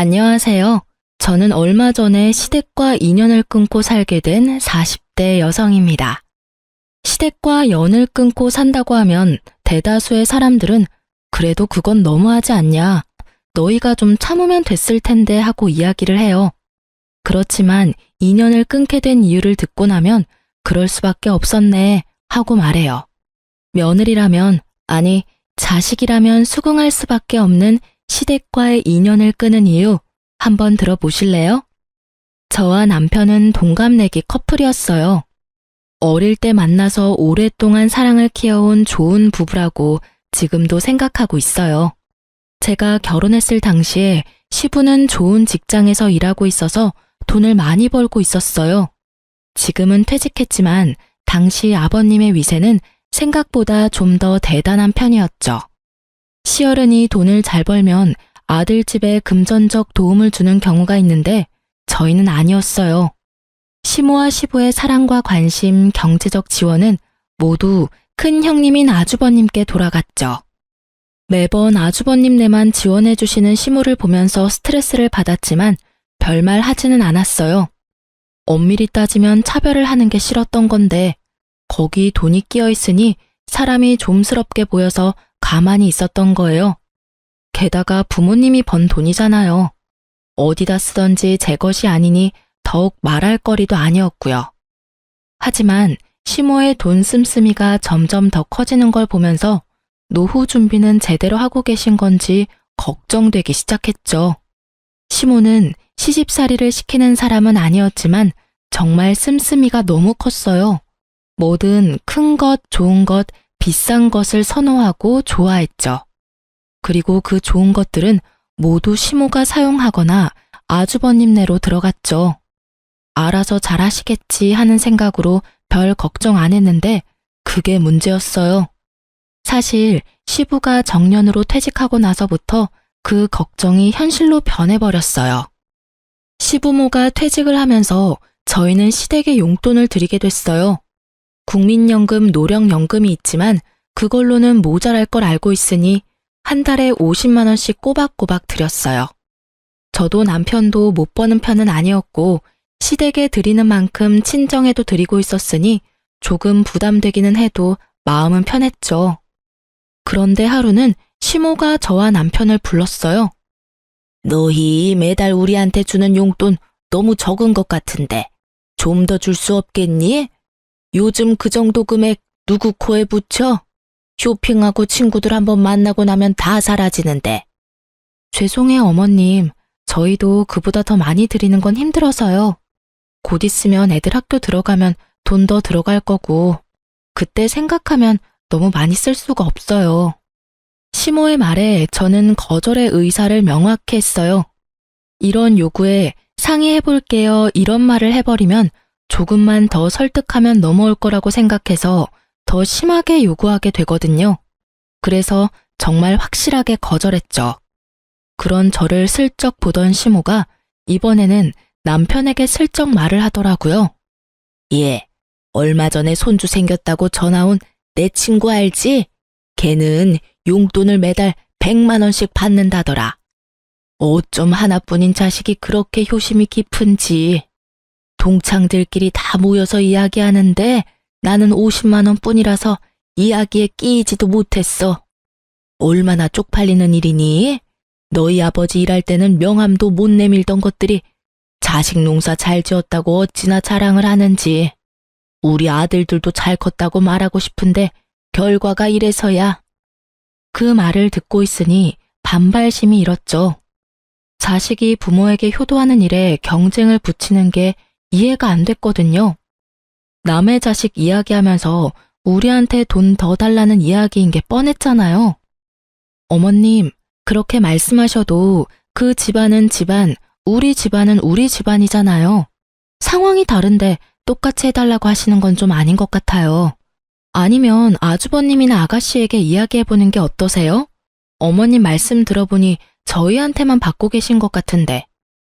안녕하세요. 저는 얼마 전에 시댁과 인연을 끊고 살게 된 40대 여성입니다. 시댁과 연을 끊고 산다고 하면 대다수의 사람들은 그래도 그건 너무하지 않냐. 너희가 좀 참으면 됐을 텐데 하고 이야기를 해요. 그렇지만 인연을 끊게 된 이유를 듣고 나면 그럴 수밖에 없었네 하고 말해요. 며느리라면, 아니, 자식이라면 수긍할 수밖에 없는 시댁과의 인연을 끊은 이유 한번 들어보실래요? 저와 남편은 동갑내기 커플이었어요. 어릴 때 만나서 오랫동안 사랑을 키워온 좋은 부부라고 지금도 생각하고 있어요. 제가 결혼했을 당시에 시부는 좋은 직장에서 일하고 있어서 돈을 많이 벌고 있었어요. 지금은 퇴직했지만 당시 아버님의 위세는 생각보다 좀 더 대단한 편이었죠. 시어른이 돈을 잘 벌면 아들 집에 금전적 도움을 주는 경우가 있는데 저희는 아니었어요. 시모와 시부의 사랑과 관심, 경제적 지원은 모두 큰 형님인 아주버님께 돌아갔죠. 매번 아주버님네만 지원해 주시는 시모를 보면서 스트레스를 받았지만 별말 하지는 않았어요. 엄밀히 따지면 차별을 하는 게 싫었던 건데 거기 돈이 끼어 있으니 사람이 좀스럽게 보여서 가만히 있었던 거예요. 게다가 부모님이 번 돈이잖아요. 어디다 쓰던지 제 것이 아니니 더욱 말할 거리도 아니었고요. 하지만 시모의 돈 씀씀이가 점점 더 커지는 걸 보면서 노후 준비는 제대로 하고 계신 건지 걱정되기 시작했죠. 시모는 시집살이를 시키는 사람은 아니었지만 정말 씀씀이가 너무 컸어요. 뭐든 큰 것, 좋은 것, 비싼 것을 선호하고 좋아했죠. 그리고 그 좋은 것들은 모두 시모가 사용하거나 아주버님네로 들어갔죠. 알아서 잘하시겠지 하는 생각으로 별 걱정 안 했는데 그게 문제였어요. 사실 시부가 정년으로 퇴직하고 나서부터 그 걱정이 현실로 변해버렸어요. 시부모가 퇴직을 하면서 저희는 시댁에 용돈을 드리게 됐어요. 국민연금, 노령연금이 있지만 그걸로는 모자랄 걸 알고 있으니 한 달에 50만 원씩 꼬박꼬박 드렸어요. 저도 남편도 못 버는 편은 아니었고 시댁에 드리는 만큼 친정에도 드리고 있었으니 조금 부담되기는 해도 마음은 편했죠. 그런데 하루는 시모가 저와 남편을 불렀어요. 너희 매달 우리한테 주는 용돈 너무 적은 것 같은데 좀 더 줄 수 없겠니? 요즘 그 정도 금액 누구 코에 붙여? 쇼핑하고 친구들 한번 만나고 나면 다 사라지는데. 죄송해요, 어머님. 저희도 그보다 더 많이 드리는 건 힘들어서요. 곧 있으면 애들 학교 들어가면 돈 더 들어갈 거고 그때 생각하면 너무 많이 쓸 수가 없어요. 시모의 말에 저는 거절의 의사를 명확히 했어요. 이런 요구에 상의해볼게요 이런 말을 해버리면 조금만 더 설득하면 넘어올 거라고 생각해서 더 심하게 요구하게 되거든요. 그래서 정말 확실하게 거절했죠. 그런 저를 슬쩍 보던 시모가 이번에는 남편에게 슬쩍 말을 하더라고요. 예, 얼마 전에 손주 생겼다고 전화 온 내 친구 알지? 걔는 용돈을 매달 100만 원씩 받는다더라. 어쩜 하나뿐인 자식이 그렇게 효심이 깊은지. 동창들끼리 다 모여서 이야기하는데 나는 50만 원 뿐이라서 이야기에 끼이지도 못했어. 얼마나 쪽팔리는 일이니? 너희 아버지 일할 때는 명함도 못 내밀던 것들이 자식 농사 잘 지었다고 어찌나 자랑을 하는지. 우리 아들들도 잘 컸다고 말하고 싶은데 결과가 이래서야. 그 말을 듣고 있으니 반발심이 일었죠. 자식이 부모에게 효도하는 일에 경쟁을 붙이는 게 이해가 안 됐거든요. 남의 자식 이야기하면서 우리한테 돈 더 달라는 이야기인 게 뻔했잖아요. 어머님, 그렇게 말씀하셔도 그 집안은 집안, 우리 집안은 우리 집안이잖아요. 상황이 다른데 똑같이 해달라고 하시는 건 좀 아닌 것 같아요. 아니면 아주버님이나 아가씨에게 이야기해보는 게 어떠세요? 어머님 말씀 들어보니 저희한테만 받고 계신 것 같은데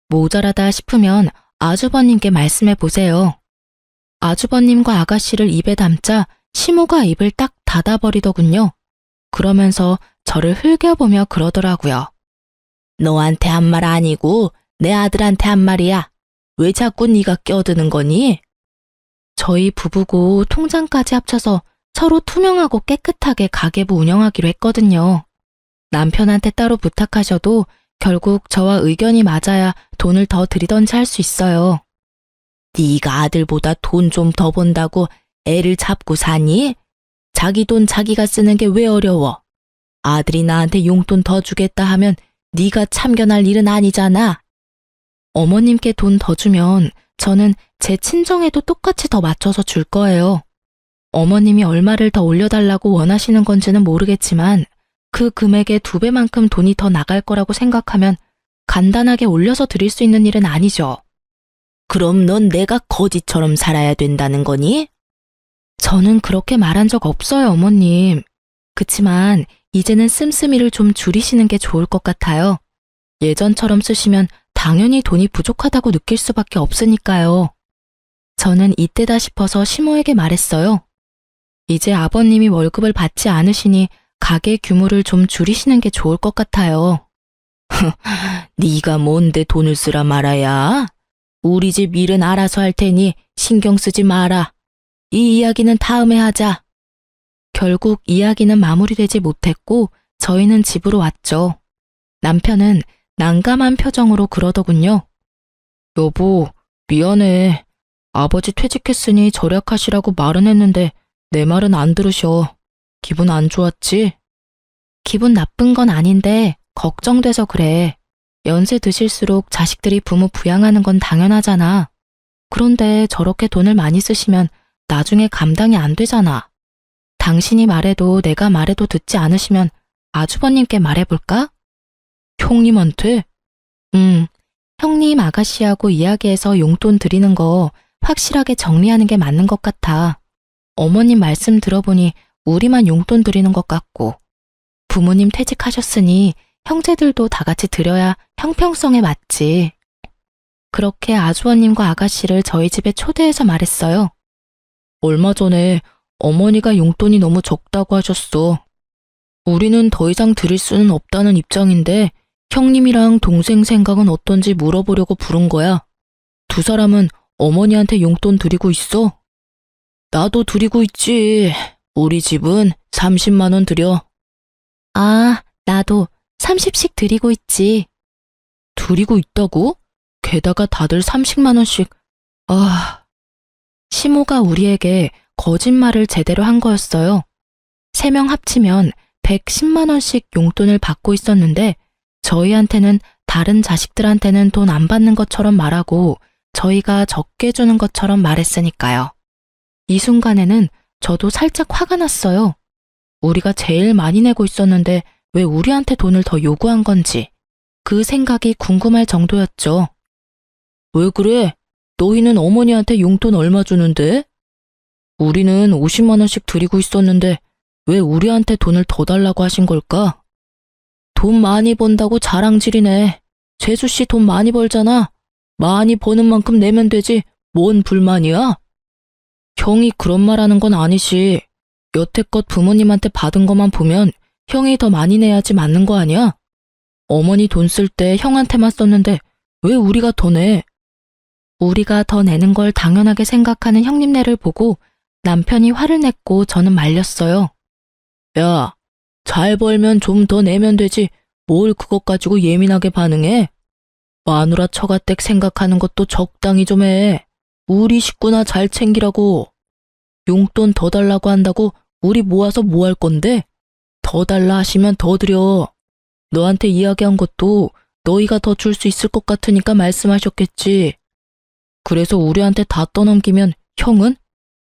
모자라다 싶으면 아주버님께 말씀해보세요. 아주버님과 아가씨를 입에 담자 시모가 입을 딱 닫아버리더군요. 그러면서 저를 흘겨보며 그러더라고요. 너한테 한 말 아니고 내 아들한테 한 말이야. 왜 자꾸 네가 껴드는 거니? 저희 부부고 통장까지 합쳐서 서로 투명하고 깨끗하게 가계부 운영하기로 했거든요. 남편한테 따로 부탁하셔도 결국 저와 의견이 맞아야 돈을 더 들이던지 할 수 있어요. 네가 아들보다 돈 좀 더 번다고 애를 잡고 사니? 자기 돈 자기가 쓰는 게 왜 어려워? 아들이 나한테 용돈 더 주겠다 하면 네가 참견할 일은 아니잖아. 어머님께 돈 더 주면 저는 제 친정에도 똑같이 더 맞춰서 줄 거예요. 어머님이 얼마를 더 올려달라고 원하시는 건지는 모르겠지만 그 금액의 2배만큼 돈이 더 나갈 거라고 생각하면 간단하게 올려서 드릴 수 있는 일은 아니죠. 그럼 넌 내가 거지처럼 살아야 된다는 거니? 저는 그렇게 말한 적 없어요, 어머님. 그치만 이제는 씀씀이를 좀 줄이시는 게 좋을 것 같아요. 예전처럼 쓰시면 당연히 돈이 부족하다고 느낄 수밖에 없으니까요. 저는 이때다 싶어서 시모에게 말했어요. 이제 아버님이 월급을 받지 않으시니 가게 규모를 좀 줄이시는 게 좋을 것 같아요. 네가 뭔데 돈을 쓰라 말아야? 우리 집 일은 알아서 할 테니 신경 쓰지 마라. 이 이야기는 다음에 하자. 결국 이야기는 마무리되지 못했고 저희는 집으로 왔죠. 남편은 난감한 표정으로 그러더군요. 여보, 미안해. 아버지 퇴직했으니 절약하시라고 말은 했는데 내 말은 안 들으셔. 기분 안 좋았지? 기분 나쁜 건 아닌데 걱정돼서 그래. 연세 드실수록 자식들이 부모 부양하는 건 당연하잖아. 그런데 저렇게 돈을 많이 쓰시면 나중에 감당이 안 되잖아. 당신이 말해도 내가 말해도 듣지 않으시면 아주버님께 말해볼까? 형님한테? 형님 아가씨하고 이야기해서 용돈 드리는 거 확실하게 정리하는 게 맞는 것 같아. 어머님 말씀 들어보니 우리만 용돈 드리는 것 같고 부모님 퇴직하셨으니 형제들도 다 같이 드려야 형평성에 맞지. 그렇게 아주버님과 아가씨를 저희 집에 초대해서 말했어요. 얼마 전에 어머니가 용돈이 너무 적다고 하셨어. 우리는 더 이상 드릴 수는 없다는 입장인데 형님이랑 동생 생각은 어떤지 물어보려고 부른 거야. 두 사람은 어머니한테 용돈 드리고 있어? 나도 드리고 있지. 우리 집은 30만 원 드려. 아, 나도 30씩 드리고 있지. 드리고 있다고? 게다가 다들 30만 원씩. 시모가 우리에게 거짓말을 제대로 한 거였어요. 3명 합치면 110만 원씩 용돈을 받고 있었는데 저희한테는 다른 자식들한테는 돈 안 받는 것처럼 말하고 저희가 적게 주는 것처럼 말했으니까요. 이 순간에는 저도 살짝 화가 났어요. 우리가 제일 많이 내고 있었는데 왜 우리한테 돈을 더 요구한 건지 그 생각이 궁금할 정도였죠. 왜 그래? 너희는 어머니한테 용돈 얼마 주는데? 우리는 50만 원씩 드리고 있었는데 왜 우리한테 돈을 더 달라고 하신 걸까? 돈 많이 번다고 자랑질이네. 재수씨 돈 많이 벌잖아. 많이 버는 만큼 내면 되지. 뭔 불만이야? 형이 그런 말 하는 건 아니시. 여태껏 부모님한테 받은 것만 보면 형이 더 많이 내야지 맞는 거 아니야? 어머니 돈 쓸 때 형한테만 썼는데 왜 우리가 더 내? 우리가 더 내는 걸 당연하게 생각하는 형님네를 보고 남편이 화를 냈고 저는 말렸어요. 야, 잘 벌면 좀 더 내면 되지. 뭘 그것 가지고 예민하게 반응해? 마누라 처가댁 생각하는 것도 적당히 좀 해. 우리 식구나 잘 챙기라고. 용돈 더 달라고 한다고 우리 모아서 뭐 할 건데? 더 달라 하시면 더 드려. 너한테 이야기한 것도 너희가 더 줄 수 있을 것 같으니까 말씀하셨겠지. 그래서 우리한테 다 떠넘기면 형은?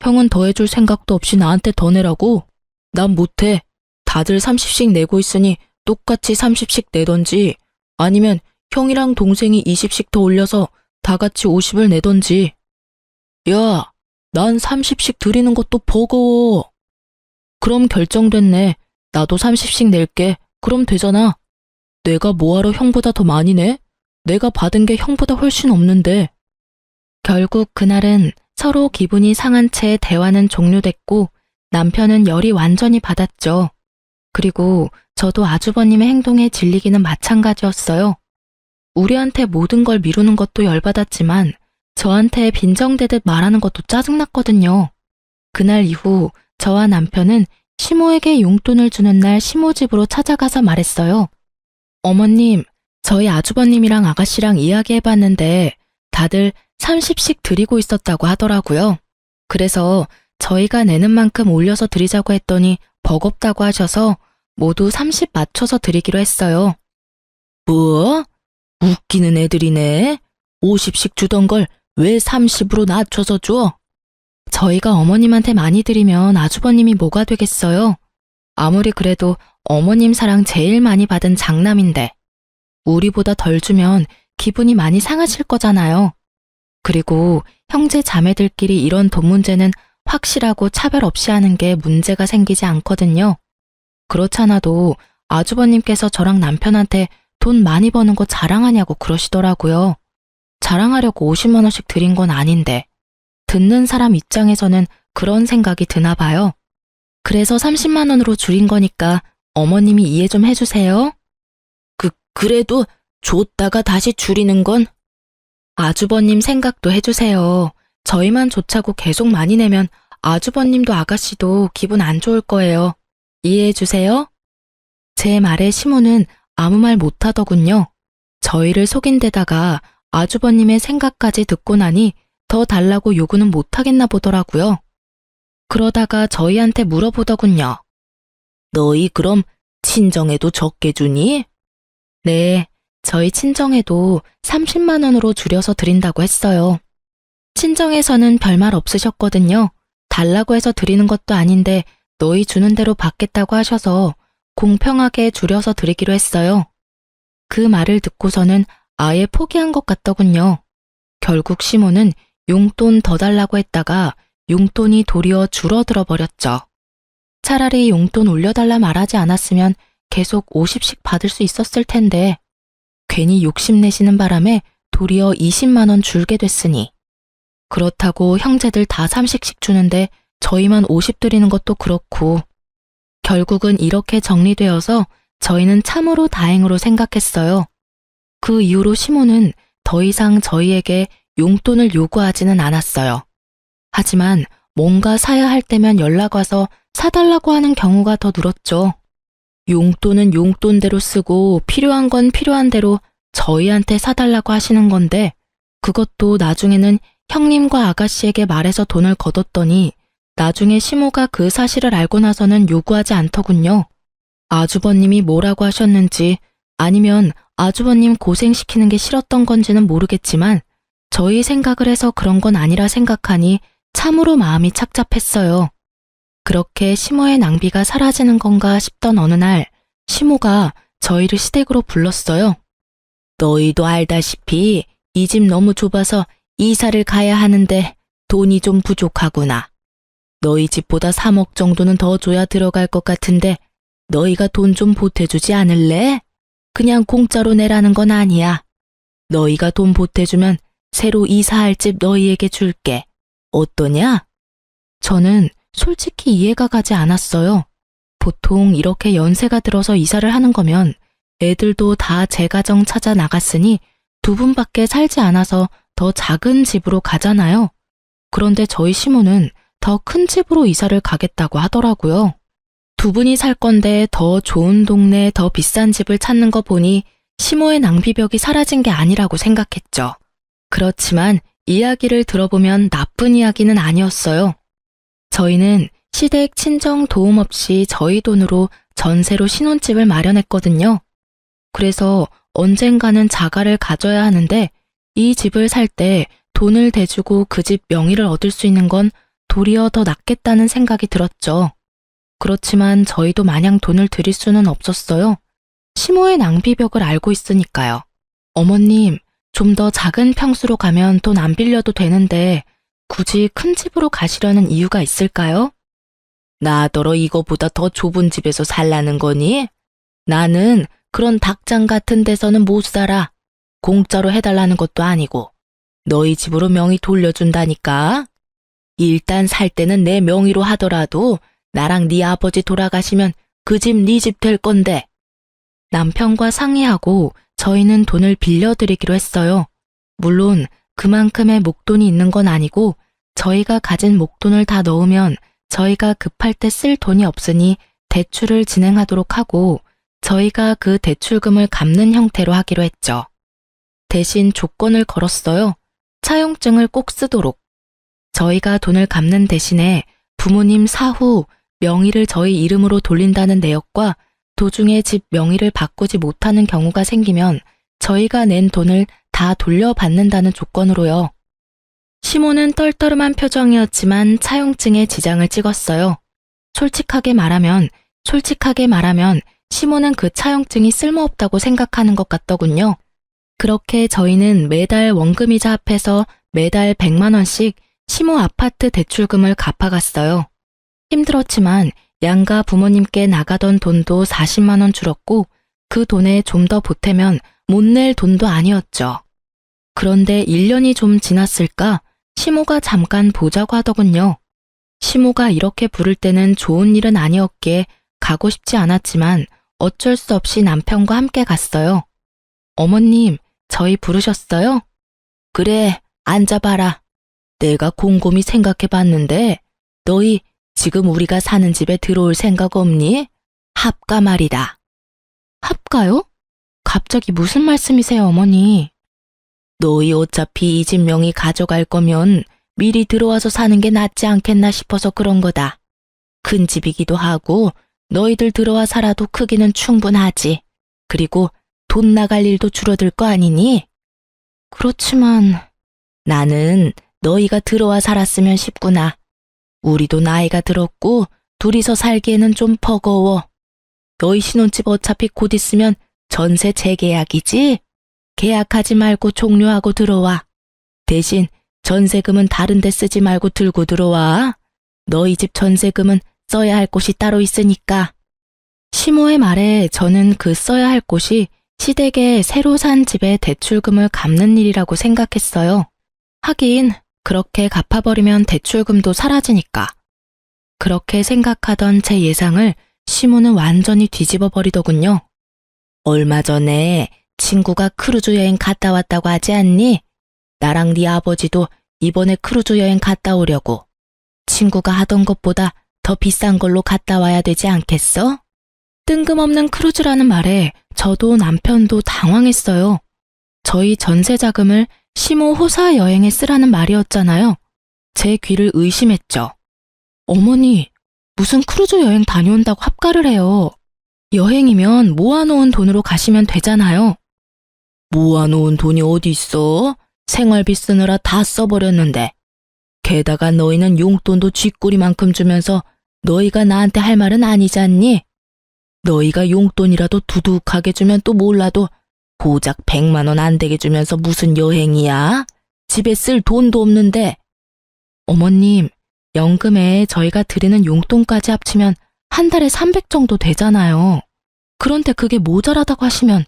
형은 더 해줄 생각도 없이 나한테 더 내라고? 난 못해. 다들 30씩 내고 있으니 똑같이 30씩 내던지 아니면 형이랑 동생이 20씩 더 올려서 다 같이 50을 내던지. 야, 난 30씩 드리는 것도 버거워. 그럼 결정됐네. 나도 30씩 낼게. 그럼 되잖아. 내가 뭐하러 형보다 더 많이 내? 내가 받은 게 형보다 훨씬 없는데. 결국 그날은 서로 기분이 상한 채 대화는 종료됐고 남편은 열이 완전히 받았죠. 그리고 저도 아주버님의 행동에 질리기는 마찬가지였어요. 우리한테 모든 걸 미루는 것도 열받았지만 저한테 빈정대듯 말하는 것도 짜증났거든요. 그날 이후 저와 남편은 시모에게 용돈을 주는 날 시모 집으로 찾아가서 말했어요. 어머님, 저희 아주버님이랑 아가씨랑 이야기해봤는데 다들 30씩 드리고 있었다고 하더라고요. 그래서 저희가 내는 만큼 올려서 드리자고 했더니 버겁다고 하셔서 모두 30 맞춰서 드리기로 했어요. 뭐? 웃기는 애들이네. 50씩 주던 걸 왜 30으로 낮춰서 줘? 저희가 어머님한테 많이 드리면 아주버님이 뭐가 되겠어요? 아무리 그래도 어머님 사랑 제일 많이 받은 장남인데 우리보다 덜 주면 기분이 많이 상하실 거잖아요. 그리고 형제 자매들끼리 이런 돈 문제는 확실하고 차별 없이 하는 게 문제가 생기지 않거든요. 그렇잖아도 아주버님께서 저랑 남편한테 돈 많이 버는 거 자랑하냐고 그러시더라고요. 자랑하려고 50만 원씩 드린 건 아닌데 듣는 사람 입장에서는 그런 생각이 드나 봐요. 그래서 30만 원으로 줄인 거니까 어머님이 이해 좀 해주세요. 그래도 줬다가 다시 줄이는 건? 아주버님 생각도 해주세요. 저희만 좋자고 계속 많이 내면 아주버님도 아가씨도 기분 안 좋을 거예요. 이해해주세요. 제 말에 시모는 아무 말 못하더군요. 저희를 속인 데다가 아주버님의 생각까지 듣고 나니 더 달라고 요구는 못하겠나 보더라고요. 그러다가 저희한테 물어보더군요. 너희 그럼 친정에도 적게 주니? 네, 저희 친정에도 30만 원으로 줄여서 드린다고 했어요. 친정에서는 별말 없으셨거든요. 달라고 해서 드리는 것도 아닌데 너희 주는 대로 받겠다고 하셔서 공평하게 줄여서 드리기로 했어요. 그 말을 듣고서는 아예 포기한 것 같더군요. 결국 시모는 용돈 더 달라고 했다가 용돈이 도리어 줄어들어 버렸죠. 차라리 용돈 올려달라 말하지 않았으면 계속 50씩 받을 수 있었을 텐데 괜히 욕심내시는 바람에 도리어 20만 원 줄게 됐으니 그렇다고 형제들 다 30씩 주는데 저희만 50 드리는 것도 그렇고 결국은 이렇게 정리되어서 저희는 참으로 다행으로 생각했어요. 그 이후로 시모는 더 이상 저희에게 용돈을 요구하지는 않았어요. 하지만 뭔가 사야 할 때면 연락 와서 사달라고 하는 경우가 더 늘었죠. 용돈은 용돈대로 쓰고 필요한 건 필요한 대로 저희한테 사달라고 하시는 건데 그것도 나중에는 형님과 아가씨에게 말해서 돈을 거뒀더니 나중에 시모가 그 사실을 알고 나서는 요구하지 않더군요. 아주버님이 뭐라고 하셨는지 아니면 아주버님 고생시키는 게 싫었던 건지는 모르겠지만 저희 생각을 해서 그런 건 아니라 생각하니 참으로 마음이 착잡했어요. 그렇게 시모의 낭비가 사라지는 건가 싶던 어느 날 시모가 저희를 시댁으로 불렀어요. 너희도 알다시피 이 집 너무 좁아서 이사를 가야 하는데 돈이 좀 부족하구나. 너희 집보다 3억 정도는 더 줘야 들어갈 것 같은데 너희가 돈 좀 보태주지 않을래? 그냥 공짜로 내라는 건 아니야. 너희가 돈 보태주면 새로 이사할 집 너희에게 줄게. 어떠냐? 저는 솔직히 이해가 가지 않았어요. 보통 이렇게 연세가 들어서 이사를 하는 거면 애들도 다 제 가정 찾아 나갔으니 두 분밖에 살지 않아서 더 작은 집으로 가잖아요. 그런데 저희 시모는 더 큰 집으로 이사를 가겠다고 하더라고요. 두 분이 살 건데 더 좋은 동네, 더 비싼 집을 찾는 거 보니 시모의 낭비벽이 사라진 게 아니라고 생각했죠. 그렇지만 이야기를 들어보면 나쁜 이야기는 아니었어요. 저희는 시댁 친정 도움 없이 저희 돈으로 전세로 신혼집을 마련했거든요. 그래서 언젠가는 자가를 가져야 하는데 이 집을 살 때 돈을 대주고 그 집 명의를 얻을 수 있는 건 도리어 더 낫겠다는 생각이 들었죠. 그렇지만 저희도 마냥 돈을 드릴 수는 없었어요. 시모의 낭비벽을 알고 있으니까요. 어머님, 좀 더 작은 평수로 가면 돈 안 빌려도 되는데 굳이 큰 집으로 가시려는 이유가 있을까요? 나더러 이거보다 더 좁은 집에서 살라는 거니? 나는 그런 닭장 같은 데서는 못 살아. 공짜로 해달라는 것도 아니고 너희 집으로 명의 돌려준다니까. 일단 살 때는 내 명의로 하더라도 나랑 네 아버지 돌아가시면 그 집 네 집 될 건데. 남편과 상의하고 저희는 돈을 빌려드리기로 했어요. 물론 그만큼의 목돈이 있는 건 아니고 저희가 가진 목돈을 다 넣으면 저희가 급할 때 쓸 돈이 없으니 대출을 진행하도록 하고 저희가 그 대출금을 갚는 형태로 하기로 했죠. 대신 조건을 걸었어요. 차용증을 꼭 쓰도록. 저희가 돈을 갚는 대신에 부모님 사후 명의를 저희 이름으로 돌린다는 내역과 도중에 집 명의를 바꾸지 못하는 경우가 생기면 저희가 낸 돈을 다 돌려받는다는 조건으로요. 시모는 떨떠름한 표정이었지만 차용증에 지장을 찍었어요. 솔직하게 말하면 시모는 그 차용증이 쓸모없다고 생각하는 것 같더군요. 그렇게 저희는 매달 원금이자 합해서 매달 100만 원씩 시모 아파트 대출금을 갚아갔어요. 힘들었지만 양가 부모님께 나가던 돈도 40만 원 줄었고 그 돈에 좀 더 보태면 못 낼 돈도 아니었죠. 그런데 1년이 좀 지났을까 시모가 잠깐 보자고 하더군요. 시모가 이렇게 부를 때는 좋은 일은 아니었기에 가고 싶지 않았지만 어쩔 수 없이 남편과 함께 갔어요. 어머님, 저희 부르셨어요? 그래, 앉아봐라. 내가 곰곰이 생각해봤는데 너희 지금 우리가 사는 집에 들어올 생각 없니? 합가 말이다. 합가요? 갑자기 무슨 말씀이세요, 어머니? 너희 어차피 이 집 명의 가져갈 거면 미리 들어와서 사는 게 낫지 않겠나 싶어서 그런 거다. 큰 집이기도 하고 너희들 들어와 살아도 크기는 충분하지. 그리고 돈 나갈 일도 줄어들 거 아니니? 그렇지만 나는 너희가 들어와 살았으면 싶구나. 우리도 나이가 들었고 둘이서 살기에는 좀 버거워. 너희 신혼집 어차피 곧 있으면 전세 재계약이지? 계약하지 말고 종료하고 들어와. 대신 전세금은 다른 데 쓰지 말고 들고 들어와. 너희 집 전세금은 써야 할 곳이 따로 있으니까. 시모의 말에 저는 그 써야 할 곳이 시댁에 새로 산 집에 대출금을 갚는 일이라고 생각했어요. 하긴 그렇게 갚아버리면 대출금도 사라지니까. 그렇게 생각하던 제 예상을 시모는 완전히 뒤집어 버리더군요. 얼마 전에 친구가 크루즈 여행 갔다 왔다고 하지 않니? 나랑 네 아버지도 이번에 크루즈 여행 갔다 오려고. 친구가 하던 것보다 더 비싼 걸로 갔다 와야 되지 않겠어? 뜬금없는 크루즈라는 말에 저도 남편도 당황했어요. 저희 전세 자금을 시모 호사 여행에 쓰라는 말이었잖아요. 제 귀를 의심했죠. 어머니, 무슨 크루즈 여행 다녀온다고 합가를 해요. 여행이면 모아놓은 돈으로 가시면 되잖아요. 모아놓은 돈이 어디 있어? 생활비 쓰느라 다 써버렸는데. 게다가 너희는 용돈도 쥐꼬리만큼 주면서 너희가 나한테 할 말은 아니잖니? 너희가 용돈이라도 두둑하게 주면 또 몰라도 고작 100만 원 안 되게 주면서 무슨 여행이야? 집에 쓸 돈도 없는데. 어머님, 연금에 저희가 드리는 용돈까지 합치면 한 달에 300 정도 되잖아요. 그런데 그게 모자라다고 하시면.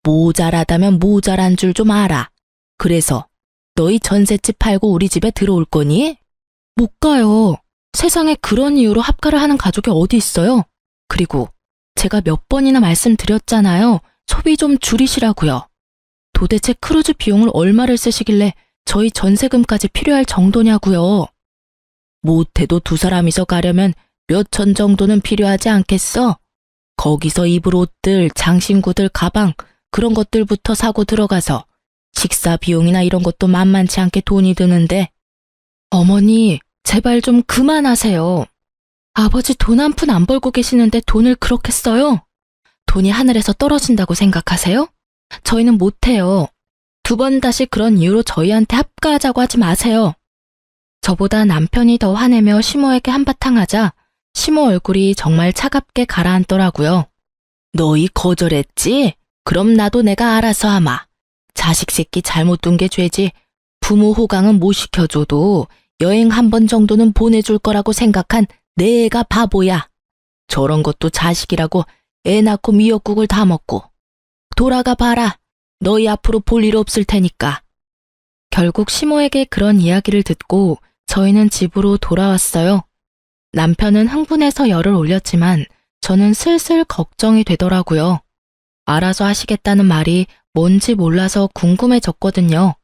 모자라다면 모자란 줄 좀 알아. 그래서 너희 전셋집 팔고 우리 집에 들어올 거니? 못 가요. 세상에 그런 이유로 합가를 하는 가족이 어디 있어요? 그리고 제가 몇 번이나 말씀드렸잖아요. 소비 좀 줄이시라고요. 도대체 크루즈 비용을 얼마를 쓰시길래 저희 전세금까지 필요할 정도냐고요. 못해도 두 사람이서 가려면 몇 천 정도는 필요하지 않겠어? 거기서 입을 옷들, 장신구들, 가방 그런 것들부터 사고 들어가서 식사 비용이나 이런 것도 만만치 않게 돈이 드는데. 어머니, 제발 좀 그만하세요. 아버지 돈 한 푼 안 벌고 계시는데 돈을 그렇게 써요? 돈이 하늘에서 떨어진다고 생각하세요? 저희는 못해요. 2번 다시 그런 이유로 저희한테 합가하자고 하지 마세요. 저보다 남편이 더 화내며 시모에게 한바탕 하자 시모 얼굴이 정말 차갑게 가라앉더라고요. 너희 거절했지? 그럼 나도 내가 알아서 하마. 자식 새끼 잘못 둔 게 죄지. 부모 호강은 못 시켜줘도 여행 한 번 정도는 보내줄 거라고 생각한 내 애가 바보야. 저런 것도 자식이라고 애 낳고 미역국을 다 먹고. 돌아가 봐라. 너희 앞으로 볼 일 없을 테니까. 결국 시모에게 그런 이야기를 듣고 저희는 집으로 돌아왔어요. 남편은 흥분해서 열을 올렸지만 저는 슬슬 걱정이 되더라고요. 알아서 하시겠다는 말이 뭔지 몰라서 궁금해졌거든요.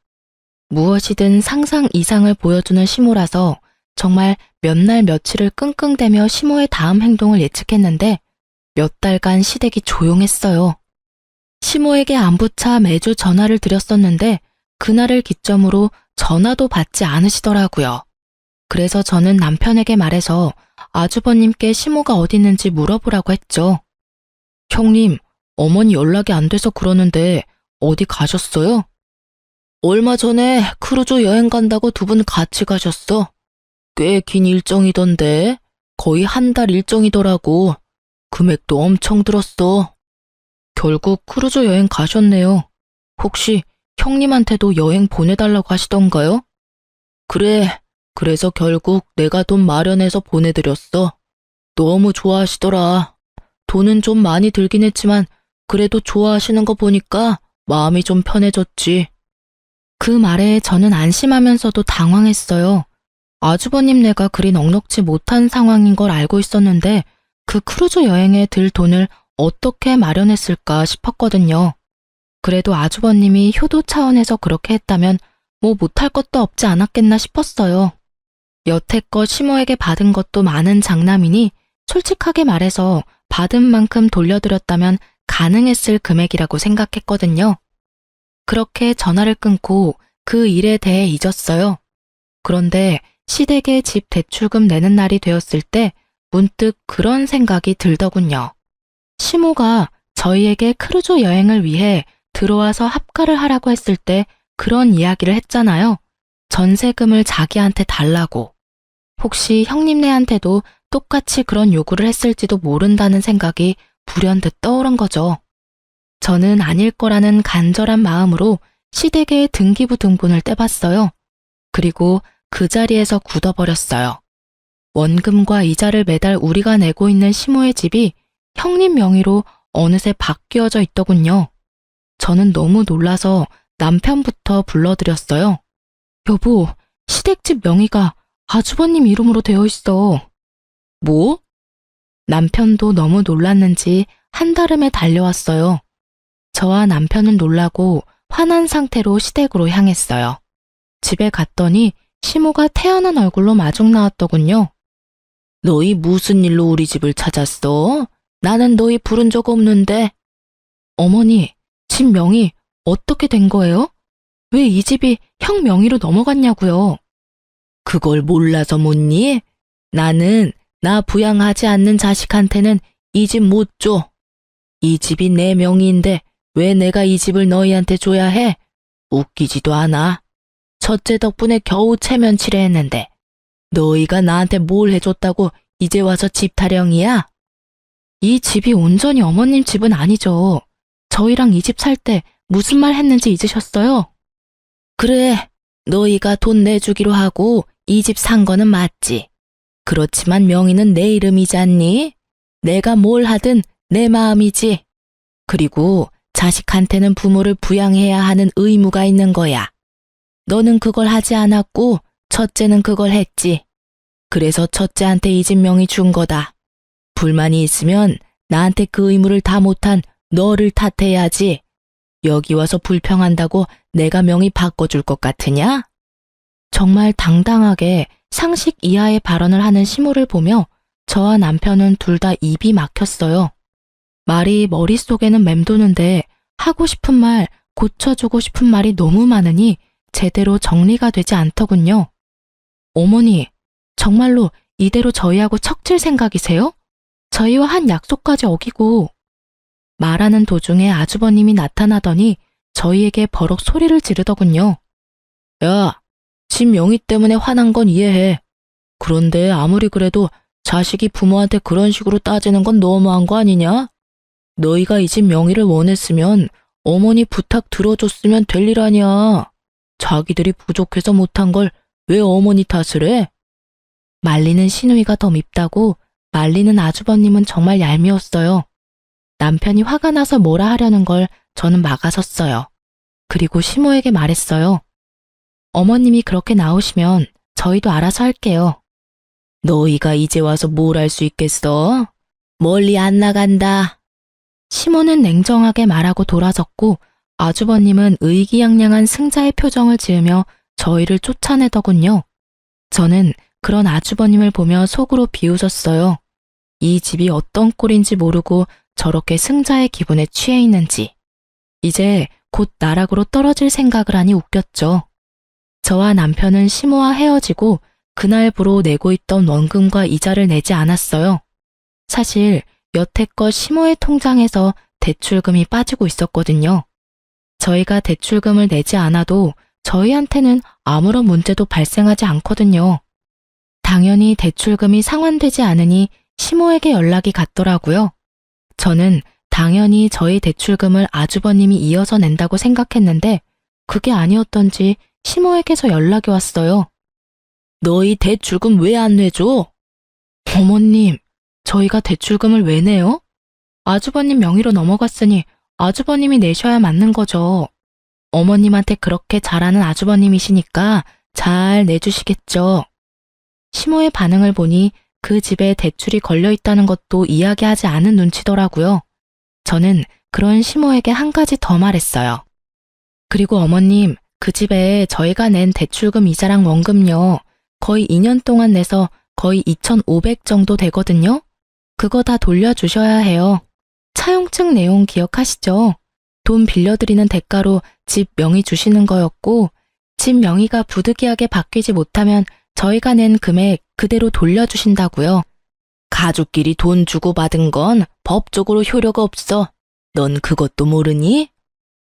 무엇이든 상상 이상을 보여주는 시모라서 정말 몇 날 며칠을 끙끙대며 시모의 다음 행동을 예측했는데 몇 달간 시댁이 조용했어요. 시모에게 안부차 매주 전화를 드렸었는데 그날을 기점으로 전화도 받지 않으시더라고요. 그래서 저는 남편에게 말해서 아주버님께 시모가 어디 있는지 물어보라고 했죠. 형님, 어머니 연락이 안 돼서 그러는데 어디 가셨어요? 얼마 전에 크루즈 여행 간다고 두 분 같이 가셨어. 꽤 긴 일정이던데 거의 한 달 일정이더라고. 금액도 엄청 들었어. 결국 크루즈 여행 가셨네요. 혹시 형님한테도 여행 보내달라고 하시던가요? 그래, 그래서 결국 내가 돈 마련해서 보내드렸어. 너무 좋아하시더라. 돈은 좀 많이 들긴 했지만 그래도 좋아하시는 거 보니까 마음이 좀 편해졌지. 그 말에 저는 안심하면서도 당황했어요. 아주버님네가 그리 넉넉지 못한 상황인 걸 알고 있었는데 그 크루즈 여행에 들 돈을 어떻게 마련했을까 싶었거든요. 그래도 아주버님이 효도 차원에서 그렇게 했다면 뭐 못할 것도 없지 않았겠나 싶었어요. 여태껏 시모에게 받은 것도 많은 장남이니 솔직하게 말해서 받은 만큼 돌려드렸다면 가능했을 금액이라고 생각했거든요. 그렇게 전화를 끊고 그 일에 대해 잊었어요. 그런데 시댁에 집 대출금 내는 날이 되었을 때 문득 그런 생각이 들더군요. 시모가 저희에게 크루즈 여행을 위해 들어와서 합가를 하라고 했을 때 그런 이야기를 했잖아요. 전세금을 자기한테 달라고. 혹시 형님네한테도 똑같이 그런 요구를 했을지도 모른다는 생각이 불현듯 떠오른 거죠. 저는 아닐 거라는 간절한 마음으로 시댁의 등기부등본을 떼봤어요. 그리고 그 자리에서 굳어버렸어요. 원금과 이자를 매달 우리가 내고 있는 시모의 집이 형님 명의로 어느새 바뀌어져 있더군요. 저는 너무 놀라서 남편부터 불러드렸어요. 여보, 시댁집 명의가 아주버님 이름으로 되어 있어. 뭐? 남편도 너무 놀랐는지 한달음에 달려왔어요. 저와 남편은 놀라고 화난 상태로 시댁으로 향했어요. 집에 갔더니 시모가 태연한 얼굴로 마중 나왔더군요. 너희 무슨 일로 우리 집을 찾았어? 나는 너희 부른 적 없는데. 어머니, 집 명의 어떻게 된 거예요? 왜 이 집이 형 명의로 넘어갔냐고요? 그걸 몰라서 묻니? 나는 나 부양하지 않는 자식한테는 이 집 못 줘. 이 집이 내 명의인데 왜 내가 이 집을 너희한테 줘야 해? 웃기지도 않아. 첫째 덕분에 겨우 체면치레 했는데 너희가 나한테 뭘 해줬다고 이제 와서 집 타령이야? 이 집이 온전히 어머님 집은 아니죠. 저희랑 이 집 살 때 무슨 말 했는지 잊으셨어요? 그래, 너희가 돈 내주기로 하고 이 집 산 거는 맞지. 그렇지만 명의는 내 이름이잖니? 내가 뭘 하든 내 마음이지. 그리고 자식한테는 부모를 부양해야 하는 의무가 있는 거야. 너는 그걸 하지 않았고 첫째는 그걸 했지. 그래서 첫째한테 이 집 명의 준 거다. 불만이 있으면 나한테 그 의무를 다 못한 너를 탓해야지. 여기 와서 불평한다고 내가 명의 바꿔줄 것 같으냐? 정말 당당하게 상식 이하의 발언을 하는 시모를 보며 저와 남편은 둘 다 입이 막혔어요. 말이 머릿속에는 맴도는데 하고 싶은 말, 고쳐주고 싶은 말이 너무 많으니 제대로 정리가 되지 않더군요. 어머니, 정말로 이대로 저희하고 척질 생각이세요? 저희와 한 약속까지 어기고. 말하는 도중에 아주버님이 나타나더니 저희에게 버럭 소리를 지르더군요. 야, 집 명의 때문에 화난 건 이해해. 그런데 아무리 그래도 자식이 부모한테 그런 식으로 따지는 건 너무한 거 아니냐? 너희가 이 집 명의를 원했으면 어머니 부탁 들어줬으면 될 일 아니야. 자기들이 부족해서 못한 걸 왜 어머니 탓을 해? 말리는 시누이가 더 밉다고 말리는 아주버님은 정말 얄미웠어요. 남편이 화가 나서 뭐라 하려는 걸 저는 막아섰어요. 그리고 시모에게 말했어요. 어머님이 그렇게 나오시면 저희도 알아서 할게요. 너희가 이제 와서 뭘 할 수 있겠어? 멀리 안 나간다. 시모는 냉정하게 말하고 돌아섰고 아주버님은 의기양양한 승자의 표정을 지으며 저희를 쫓아내더군요. 저는 그런 아주버님을 보며 속으로 비웃었어요. 이 집이 어떤 꼴인지 모르고 저렇게 승자의 기분에 취해 있는지. 이제 곧 나락으로 떨어질 생각을 하니 웃겼죠. 저와 남편은 시모와 헤어지고 그날부로 내고 있던 원금과 이자를 내지 않았어요. 사실 여태껏 시모의 통장에서 대출금이 빠지고 있었거든요. 저희가 대출금을 내지 않아도 저희한테는 아무런 문제도 발생하지 않거든요. 당연히 대출금이 상환되지 않으니 시모에게 연락이 갔더라고요. 저는 당연히 저희 대출금을 아주버님이 이어서 낸다고 생각했는데 그게 아니었던지 시모에게서 연락이 왔어요. 너희 대출금 왜 안 내줘? 어머님, 저희가 대출금을 왜 내요? 아주버님 명의로 넘어갔으니 아주버님이 내셔야 맞는 거죠. 어머님한테 그렇게 잘하는 아주버님이시니까 잘 내주시겠죠. 시모의 반응을 보니 그 집에 대출이 걸려 있다는 것도 이야기하지 않은 눈치더라고요. 저는 그런 시모에게 한 가지 더 말했어요. 그리고 어머님, 그 집에 저희가 낸 대출금 이자랑 원금요. 거의 2년 동안 내서 거의 2,500 정도 되거든요. 그거 다 돌려주셔야 해요. 차용증 내용 기억하시죠? 돈 빌려드리는 대가로 집 명의 주시는 거였고 집 명의가 부득이하게 바뀌지 못하면 저희가 낸 금액 그대로 돌려주신다고요. 가족끼리 돈 주고받은 건 법적으로 효력가 없어. 넌 그것도 모르니?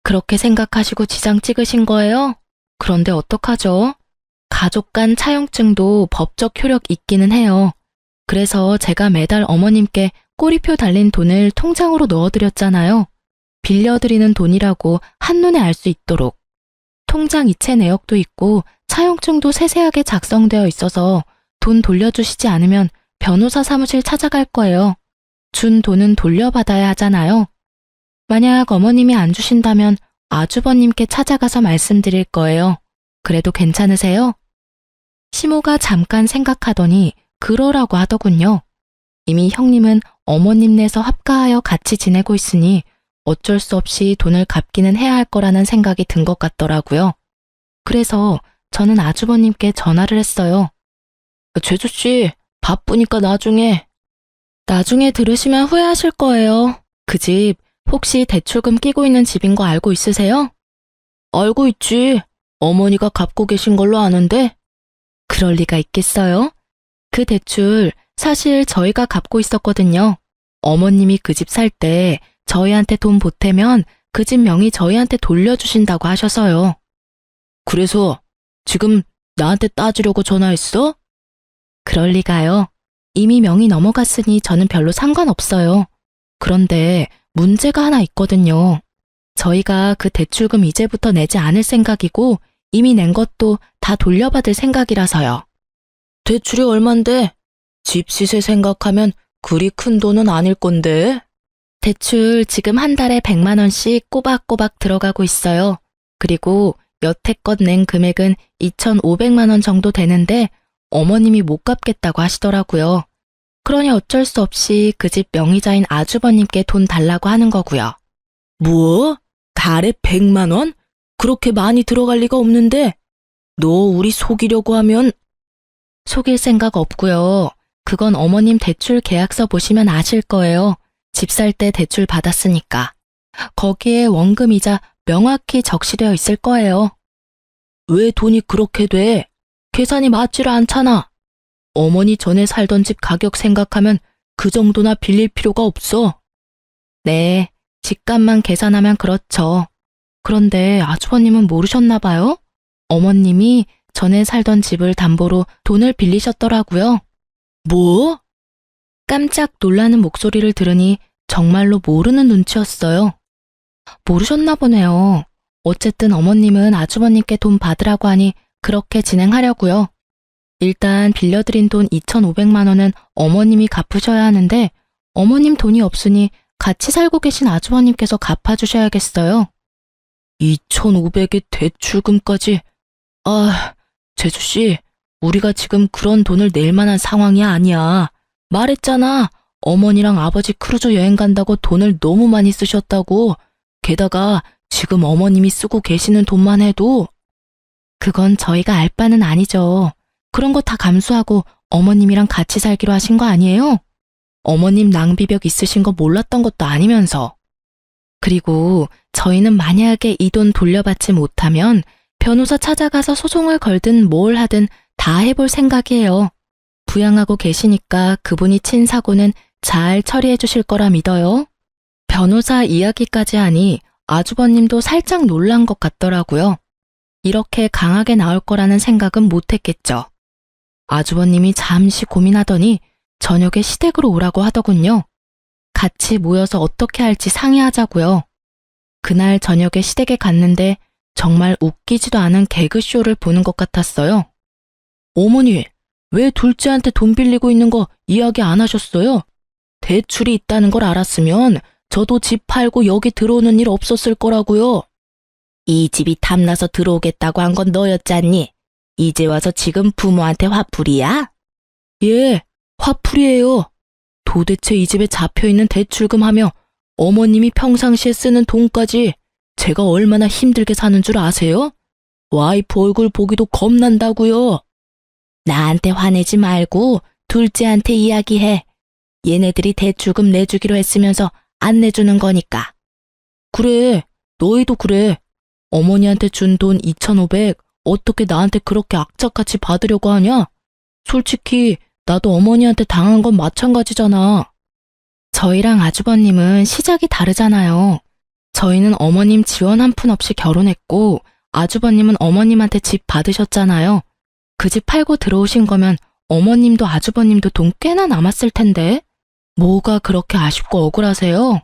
그렇게 생각하시고 지장 찍으신 거예요? 그런데 어떡하죠? 가족 간 차용증도 법적 효력 있기는 해요. 그래서 제가 매달 어머님께 꼬리표 달린 돈을 통장으로 넣어드렸잖아요. 빌려드리는 돈이라고 한눈에 알 수 있도록. 통장 이체 내역도 있고 차용증도 세세하게 작성되어 있어서 돈 돌려주시지 않으면 변호사 사무실 찾아갈 거예요. 준 돈은 돌려받아야 하잖아요. 만약 어머님이 안 주신다면 아주버님께 찾아가서 말씀드릴 거예요. 그래도 괜찮으세요? 시모가 잠깐 생각하더니 그러라고 하더군요. 이미 형님은 어머님네서 합가하여 같이 지내고 있으니 어쩔 수 없이 돈을 갚기는 해야 할 거라는 생각이 든 것 같더라고요. 그래서 저는 아주버님께 전화를 했어요. 제주씨, 바쁘니까 나중에 들으시면 후회하실 거예요. 그 집 혹시 대출금 끼고 있는 집인 거 알고 있으세요? 알고 있지. 어머니가 갚고 계신 걸로 아는데. 그럴 리가 있겠어요? 그 대출 사실 저희가 갚고 있었거든요. 어머님이 그 집 살 때 저희한테 돈 보태면 그 집 명의 저희한테 돌려주신다고 하셔서요. 그래서 지금 나한테 따지려고 전화했어? 그럴 리가요. 이미 명의 넘어갔으니 저는 별로 상관없어요. 그런데 문제가 하나 있거든요. 저희가 그 대출금 이제부터 내지 않을 생각이고 이미 낸 것도 다 돌려받을 생각이라서요. 대출이 얼만데? 집 시세 생각하면 그리 큰 돈은 아닐 건데. 대출 지금 한 달에 100만 원씩 꼬박꼬박 들어가고 있어요. 그리고 여태껏 낸 금액은 2,500만 원 정도 되는데 어머님이 못 갚겠다고 하시더라고요. 그러니 어쩔 수 없이 그 집 명의자인 아주버님께 돈 달라고 하는 거고요. 뭐? 달에 100만 원? 그렇게 많이 들어갈 리가 없는데. 너 우리 속이려고 하면. 속일 생각 없고요. 그건 어머님 대출 계약서 보시면 아실 거예요. 집 살 때 대출 받았으니까. 거기에 원금이자 명확히 적시되어 있을 거예요. 왜 돈이 그렇게 돼? 계산이 맞지를 않잖아. 어머니 전에 살던 집 가격 생각하면 그 정도나 빌릴 필요가 없어. 네, 집값만 계산하면 그렇죠. 그런데 아주버님은 모르셨나 봐요? 어머님이 전에 살던 집을 담보로 돈을 빌리셨더라고요. 뭐? 깜짝 놀라는 목소리를 들으니 정말로 모르는 눈치였어요. 모르셨나 보네요. 어쨌든 어머님은 아주버님께 돈 받으라고 하니 그렇게 진행하려고요. 일단 빌려드린 돈 2,500만 원은 어머님이 갚으셔야 하는데 어머님 돈이 없으니 같이 살고 계신 아주버님께서 갚아주셔야겠어요. 2,500의 대출금까지. 아, 제주씨, 우리가 지금 그런 돈을 낼 만한 상황이 아니야. 말했잖아. 어머니랑 아버지 크루즈 여행 간다고 돈을 너무 많이 쓰셨다고. 게다가 지금 어머님이 쓰고 계시는 돈만 해도. 그건 저희가 알 바는 아니죠. 그런 거 다 감수하고 어머님이랑 같이 살기로 하신 거 아니에요? 어머님 낭비벽 있으신 거 몰랐던 것도 아니면서. 그리고 저희는 만약에 이 돈 돌려받지 못하면 변호사 찾아가서 소송을 걸든 뭘 하든 다 해볼 생각이에요. 부양하고 계시니까 그분이 친 사고는 잘 처리해 주실 거라 믿어요. 변호사 이야기까지 하니 아주버님도 살짝 놀란 것 같더라고요. 이렇게 강하게 나올 거라는 생각은 못했겠죠. 아주버님이 잠시 고민하더니 저녁에 시댁으로 오라고 하더군요. 같이 모여서 어떻게 할지 상의하자고요. 그날 저녁에 시댁에 갔는데 정말 웃기지도 않은 개그쇼를 보는 것 같았어요. 어머니, 왜 둘째한테 돈 빌리고 있는 거 이야기 안 하셨어요? 대출이 있다는 걸 알았으면 저도 집 팔고 여기 들어오는 일 없었을 거라고요. 이 집이 탐나서 들어오겠다고 한 건 너였잖니? 이제 와서 지금 부모한테 화풀이야? 예, 화풀이에요. 도대체 이 집에 잡혀있는 대출금 하며 어머님이 평상시에 쓰는 돈까지 제가 얼마나 힘들게 사는 줄 아세요? 와이프 얼굴 보기도 겁난다고요. 나한테 화내지 말고 둘째한테 이야기해. 얘네들이 대출금 내주기로 했으면서 안 내주는 거니까. 그래, 너희도 그래. 어머니한테 준 돈 2,500 어떻게 나한테 그렇게 악착같이 받으려고 하냐? 솔직히 나도 어머니한테 당한 건 마찬가지잖아. 저희랑 아주버님은 시작이 다르잖아요. 저희는 어머님 지원 한 푼 없이 결혼했고 아주버님은 어머님한테 집 받으셨잖아요. 그 집 팔고 들어오신 거면 어머님도 아주버님도 돈 꽤나 남았을 텐데 뭐가 그렇게 아쉽고 억울하세요?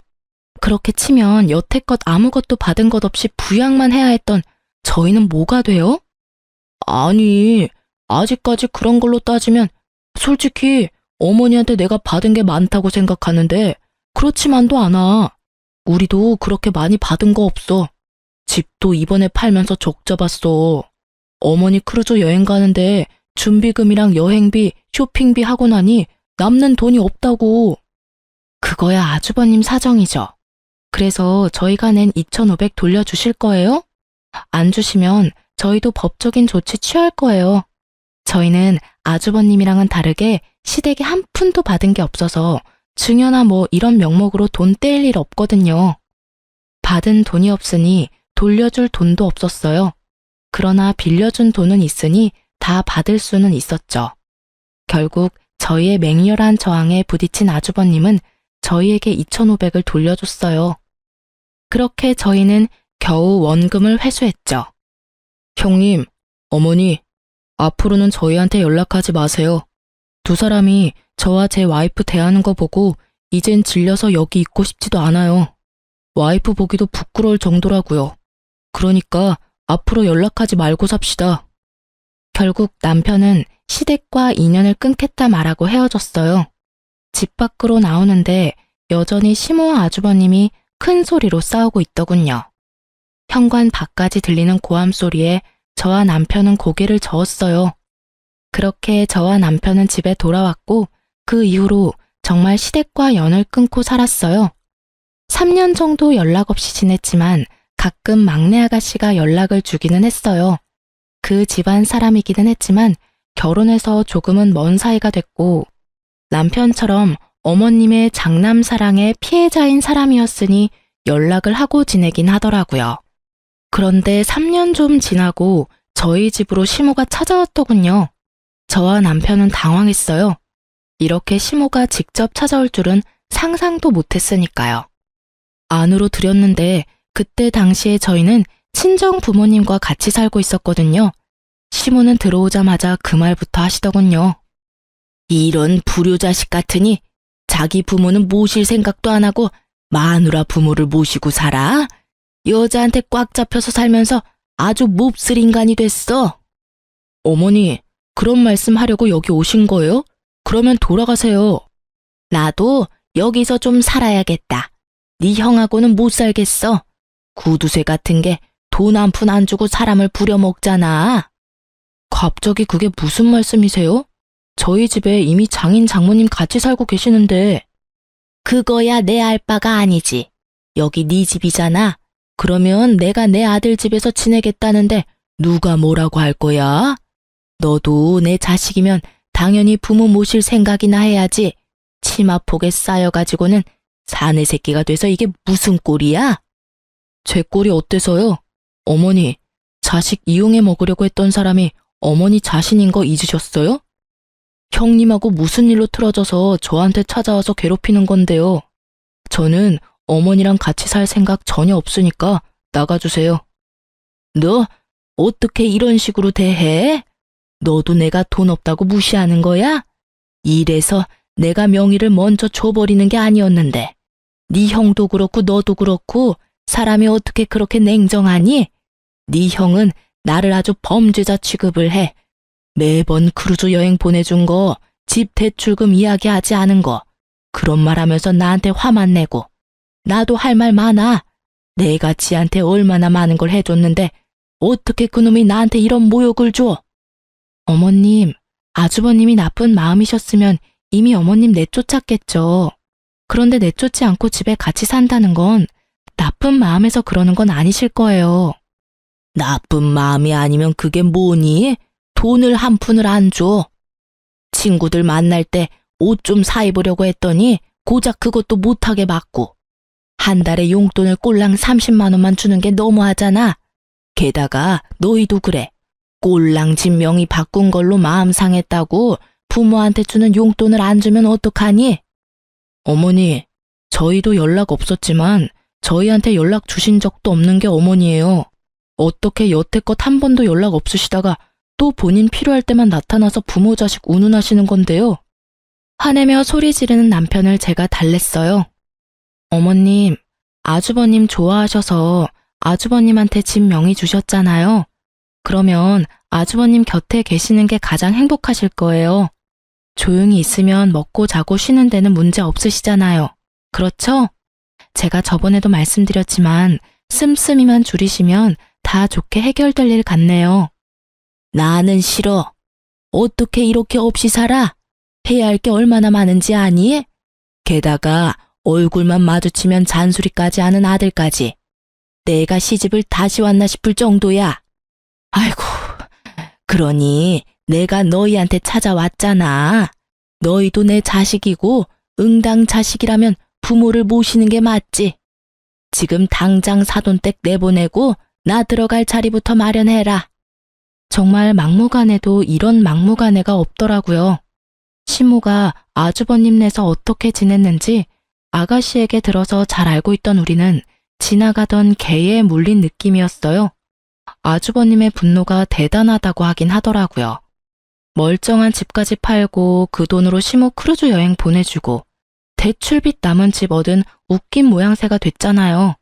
그렇게 치면 여태껏 아무것도 받은 것 없이 부양만 해야 했던 저희는 뭐가 돼요? 아니, 아직까지 그런 걸로 따지면 솔직히 어머니한테 내가 받은 게 많다고 생각하는데 그렇지만도 않아. 우리도 그렇게 많이 받은 거 없어. 집도 이번에 팔면서 적자 봤어. 어머니 크루즈 여행 가는데 준비금이랑 여행비, 쇼핑비 하고 나니 남는 돈이 없다고. 그거야 아주버님 사정이죠. 그래서 저희가 낸 2,500 돌려주실 거예요? 안 주시면 저희도 법적인 조치 취할 거예요. 저희는 아주버님이랑은 다르게 시댁에 한 푼도 받은 게 없어서 증여나 뭐 이런 명목으로 돈 떼일 일 없거든요. 받은 돈이 없으니 돌려줄 돈도 없었어요. 그러나 빌려준 돈은 있으니 다 받을 수는 있었죠. 결국 저희의 맹렬한 저항에 부딪힌 아주버님은 저희에게 2,500을 돌려줬어요. 그렇게 저희는 겨우 원금을 회수했죠. 형님, 어머니, 앞으로는 저희한테 연락하지 마세요. 두 사람이 저와 제 와이프 대하는 거 보고 이젠 질려서 여기 있고 싶지도 않아요. 와이프 보기도 부끄러울 정도라고요. 그러니까 앞으로 연락하지 말고 삽시다. 결국 남편은 시댁과 인연을 끊겠다 말하고 헤어졌어요. 집 밖으로 나오는데 여전히 시모와 아주버님이 큰 소리로 싸우고 있더군요. 현관 밖까지 들리는 고함 소리에 저와 남편은 고개를 저었어요. 그렇게 저와 남편은 집에 돌아왔고 그 이후로 정말 시댁과 연을 끊고 살았어요. 3년 정도 연락 없이 지냈지만 가끔 막내 아가씨가 연락을 주기는 했어요. 그 집안 사람이기는 했지만 결혼해서 조금은 먼 사이가 됐고 남편처럼 어머님의 장남 사랑의 피해자인 사람이었으니 연락을 하고 지내긴 하더라고요. 그런데 3년 좀 지나고 저희 집으로 시모가 찾아왔더군요. 저와 남편은 당황했어요. 이렇게 시모가 직접 찾아올 줄은 상상도 못했으니까요. 안으로 들였는데 그때 당시에 저희는 친정 부모님과 같이 살고 있었거든요. 시모는 들어오자마자 그 말부터 하시더군요. 이런 불효자식 같으니 자기 부모는 모실 생각도 안 하고 마누라 부모를 모시고 살아? 여자한테 꽉 잡혀서 살면서 아주 몹쓸 인간이 됐어. 어머니, 그런 말씀 하려고 여기 오신 거예요? 그러면 돌아가세요. 나도 여기서 좀 살아야겠다. 네 형하고는 못 살겠어. 구두쇠 같은 게 돈 한 푼 안 주고 사람을 부려먹잖아. 갑자기 그게 무슨 말씀이세요? 저희 집에 이미 장인 장모님 같이 살고 계시는데. 그거야 내 알 바가 아니지. 여기 네 집이잖아. 그러면 내가 내 아들 집에서 지내겠다는데 누가 뭐라고 할 거야? 너도 내 자식이면 당연히 부모 모실 생각이나 해야지. 치마폭에 쌓여가지고는 사내 새끼가 돼서 이게 무슨 꼴이야? 제 꼴이 어때서요? 어머니, 자식 이용해 먹으려고 했던 사람이 어머니 자신인 거 잊으셨어요? 형님하고 무슨 일로 틀어져서 저한테 찾아와서 괴롭히는 건데요. 저는 어머니랑 같이 살 생각 전혀 없으니까 나가주세요. 너 어떻게 이런 식으로 대해? 너도 내가 돈 없다고 무시하는 거야? 이래서 내가 명의를 먼저 줘버리는 게 아니었는데 네 형도 그렇고 너도 그렇고 사람이 어떻게 그렇게 냉정하니? 네 형은 나를 아주 범죄자 취급을 해. 매번 크루즈 여행 보내준 거, 집 대출금 이야기하지 않은 거, 그런 말 하면서 나한테 화만 내고. 나도 할 말 많아. 내가 지한테 얼마나 많은 걸 해줬는데 어떻게 그놈이 나한테 이런 모욕을 줘? 어머님, 아주버님이 나쁜 마음이셨으면 이미 어머님 내쫓았겠죠. 그런데 내쫓지 않고 집에 같이 산다는 건 나쁜 마음에서 그러는 건 아니실 거예요. 나쁜 마음이 아니면 그게 뭐니? 돈을 한 푼을 안 줘. 친구들 만날 때 옷 좀 사입으려고 했더니 고작 그것도 못하게 맞고 한 달에 용돈을 꼴랑 30만 원만 주는 게 너무하잖아. 게다가 너희도 그래. 꼴랑 집 명의 바꾼 걸로 마음 상했다고 부모한테 주는 용돈을 안 주면 어떡하니? 어머니, 저희도 연락 없었지만 저희한테 연락 주신 적도 없는 게 어머니예요. 어떻게 여태껏 한 번도 연락 없으시다가 또 본인 필요할 때만 나타나서 부모 자식 운운하시는 건데요. 화내며 소리 지르는 남편을 제가 달랬어요. 어머님, 아주버님 좋아하셔서 아주버님한테 집 명의 주셨잖아요. 그러면 아주버님 곁에 계시는 게 가장 행복하실 거예요. 조용히 있으면 먹고 자고 쉬는 데는 문제 없으시잖아요. 그렇죠? 제가 저번에도 말씀드렸지만 씀씀이만 줄이시면 다 좋게 해결될 일 같네요. 나는 싫어. 어떻게 이렇게 없이 살아? 해야 할 게 얼마나 많은지 아니? 게다가 얼굴만 마주치면 잔소리까지 하는 아들까지. 내가 시집을 다시 왔나 싶을 정도야. 아이고, 그러니 내가 너희한테 찾아왔잖아. 너희도 내 자식이고 응당 자식이라면 부모를 모시는 게 맞지. 지금 당장 사돈댁 내보내고 나 들어갈 자리부터 마련해라. 정말 막무가내도 이런 막무가내가 없더라고요. 시모가 아주버님네서 어떻게 지냈는지 아가씨에게 들어서 잘 알고 있던 우리는 지나가던 개에 물린 느낌이었어요. 아주버님의 분노가 대단하다고 하긴 하더라고요. 멀쩡한 집까지 팔고 그 돈으로 시모 크루즈 여행 보내주고 대출빚 남은 집 얻은 웃긴 모양새가 됐잖아요.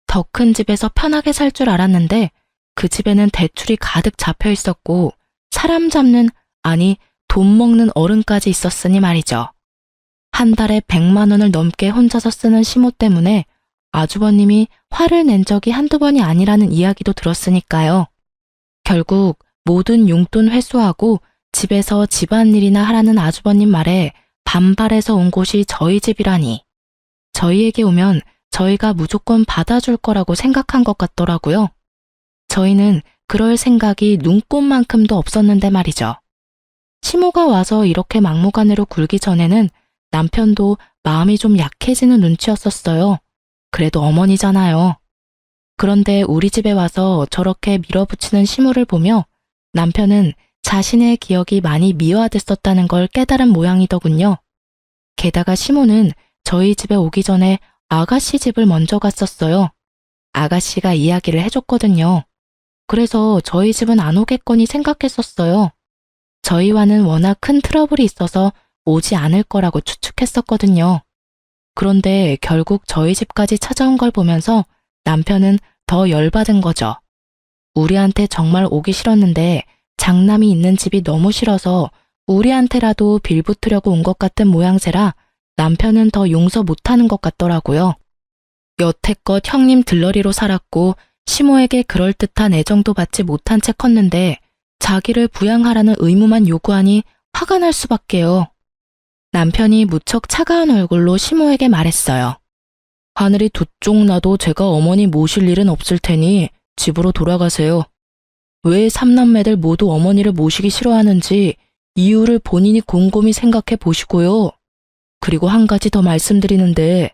더 큰 집에서 편하게 살 줄 알았는데 그 집에는 대출이 가득 잡혀 있었고 사람 잡는, 아니 돈 먹는 어른까지 있었으니 말이죠. 한 달에 100만 원을 넘게 혼자서 쓰는 시모 때문에 아주버님이 화를 낸 적이 한두 번이 아니라는 이야기도 들었으니까요. 결국 모든 용돈 회수하고 집에서 집안일이나 하라는 아주버님 말에 반발해서 온 곳이 저희 집이라니. 저희에게 오면 저희가 무조건 받아줄 거라고 생각한 것 같더라고요. 저희는 그럴 생각이 눈꼽만큼도 없었는데 말이죠. 시모가 와서 이렇게 막무가내로 굴기 전에는 남편도 마음이 좀 약해지는 눈치였었어요. 그래도 어머니잖아요. 그런데 우리 집에 와서 저렇게 밀어붙이는 시모를 보며 남편은 자신의 기억이 많이 미화됐었다는 걸 깨달은 모양이더군요. 게다가 시모는 저희 집에 오기 전에 아가씨 집을 먼저 갔었어요. 아가씨가 이야기를 해줬거든요. 그래서 저희 집은 안 오겠거니 생각했었어요. 저희와는 워낙 큰 트러블이 있어서 오지 않을 거라고 추측했었거든요. 그런데 결국 저희 집까지 찾아온 걸 보면서 남편은 더 열받은 거죠. 우리한테 정말 오기 싫었는데 장남이 있는 집이 너무 싫어서 우리한테라도 빌붙으려고 온 것 같은 모양새라 남편은 더 용서 못하는 것 같더라고요. 여태껏 형님 들러리로 살았고 시모에게 그럴듯한 애정도 받지 못한 채 컸는데 자기를 부양하라는 의무만 요구하니 화가 날 수밖에요. 남편이 무척 차가운 얼굴로 시모에게 말했어요. 하늘이 두 쪽 나도 제가 어머니 모실 일은 없을 테니 집으로 돌아가세요. 왜 삼남매들 모두 어머니를 모시기 싫어하는지 이유를 본인이 곰곰이 생각해 보시고요. 그리고 한 가지 더 말씀드리는데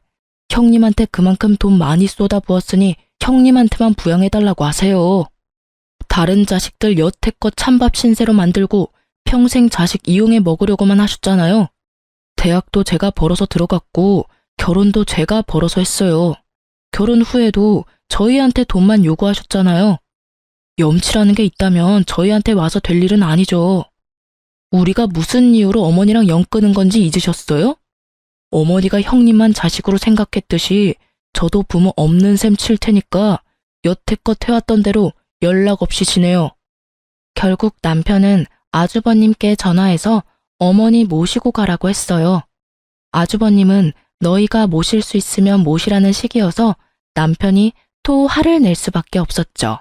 형님한테 그만큼 돈 많이 쏟아부었으니 형님한테만 부양해달라고 하세요. 다른 자식들 여태껏 찬밥 신세로 만들고 평생 자식 이용해 먹으려고만 하셨잖아요. 대학도 제가 벌어서 들어갔고 결혼도 제가 벌어서 했어요. 결혼 후에도 저희한테 돈만 요구하셨잖아요. 염치라는 게 있다면 저희한테 와서 될 일은 아니죠. 우리가 무슨 이유로 어머니랑 연 끊은 건지 잊으셨어요? 어머니가 형님만 자식으로 생각했듯이 저도 부모 없는 셈 칠 테니까 여태껏 해왔던 대로 연락 없이 지내요. 결국 남편은 아주버님께 전화해서 어머니 모시고 가라고 했어요. 아주버님은 너희가 모실 수 있으면 모시라는 식이어서 남편이 또 화를 낼 수밖에 없었죠.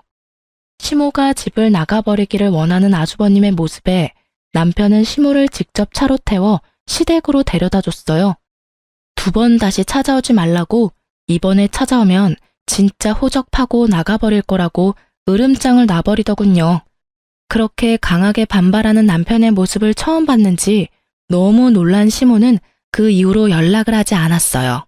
시모가 집을 나가버리기를 원하는 아주버님의 모습에 남편은 시모를 직접 차로 태워 시댁으로 데려다 줬어요. 2번 다시 찾아오지 말라고 이번에 찾아오면 진짜 호적파고 나가버릴 거라고 으름장을 놔버리더군요. 그렇게 강하게 반발하는 남편의 모습을 처음 봤는지 너무 놀란 시모는 그 이후로 연락을 하지 않았어요.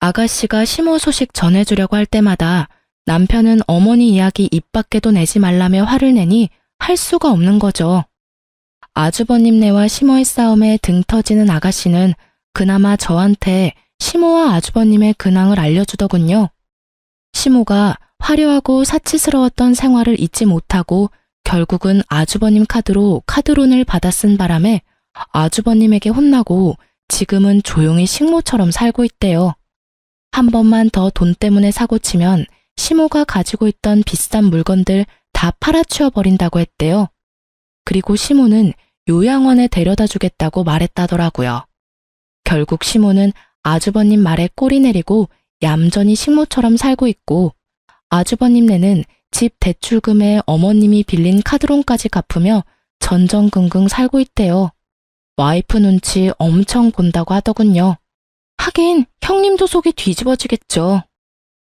아가씨가 시모 소식 전해주려고 할 때마다 남편은 어머니 이야기 입 밖에도 내지 말라며 화를 내니 할 수가 없는 거죠. 아주버님네와 시모의 싸움에 등 터지는 아가씨는 그나마 저한테 시모와 아주버님의 근황을 알려주더군요. 시모가 화려하고 사치스러웠던 생활을 잊지 못하고 결국은 아주버님 카드로 카드론을 받아 쓴 바람에 아주버님에게 혼나고 지금은 조용히 식모처럼 살고 있대요. 한 번만 더 돈 때문에 사고치면 시모가 가지고 있던 비싼 물건들 다 팔아치워 버린다고 했대요. 그리고 시모는 요양원에 데려다 주겠다고 말했다더라고요. 결국 시모는 아주버님 말에 꼬리 내리고 얌전히 식모처럼 살고 있고 아주버님네는 집 대출금에 어머님이 빌린 카드론까지 갚으며 전전긍긍 살고 있대요. 와이프 눈치 엄청 본다고 하더군요. 하긴 형님도 속이 뒤집어지겠죠.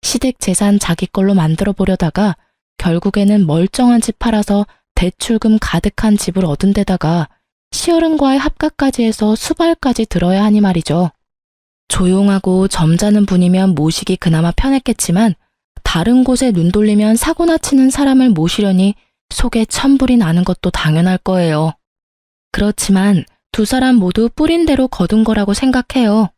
시댁 재산 자기 걸로 만들어 보려다가 결국에는 멀쩡한 집 팔아서 대출금 가득한 집을 얻은 데다가 시어른과의 합가까지 해서 수발까지 들어야 하니 말이죠. 조용하고 점잖은 분이면 모시기 그나마 편했겠지만 다른 곳에 눈 돌리면 사고나 치는 사람을 모시려니 속에 천불이 나는 것도 당연할 거예요. 그렇지만 두 사람 모두 뿌린 대로 거둔 거라고 생각해요.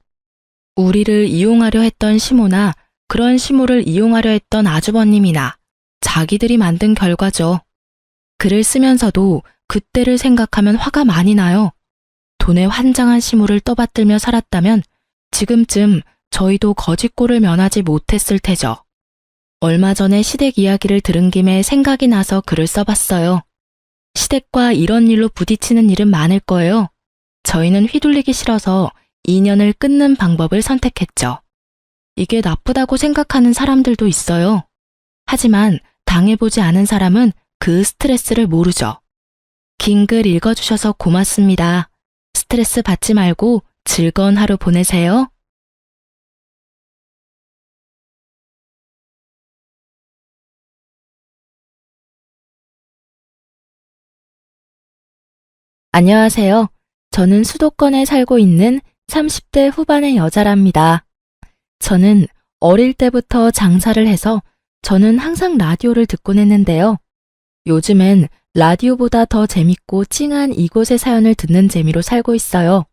우리를 이용하려 했던 시모나 그런 시모를 이용하려 했던 아주버님이나 자기들이 만든 결과죠. 글을 쓰면서도 그때를 생각하면 화가 많이 나요. 돈에 환장한 시모를 떠받들며 살았다면 지금쯤 저희도 거짓골을 면하지 못했을 테죠. 얼마 전에 시댁 이야기를 들은 김에 생각이 나서 글을 써봤어요. 시댁과 이런 일로 부딪히는 일은 많을 거예요. 저희는 휘둘리기 싫어서 인연을 끊는 방법을 선택했죠. 이게 나쁘다고 생각하는 사람들도 있어요. 하지만 당해보지 않은 사람은 그 스트레스를 모르죠. 긴 글 읽어주셔서 고맙습니다. 스트레스 받지 말고 즐거운 하루 보내세요. 안녕하세요. 저는 수도권에 살고 있는 30대 후반의 여자랍니다. 저는 어릴 때부터 장사를 해서 저는 항상 라디오를 듣곤 했는데요. 요즘엔 라디오보다 더 재밌고 찡한 이곳의 사연을 듣는 재미로 살고 있어요.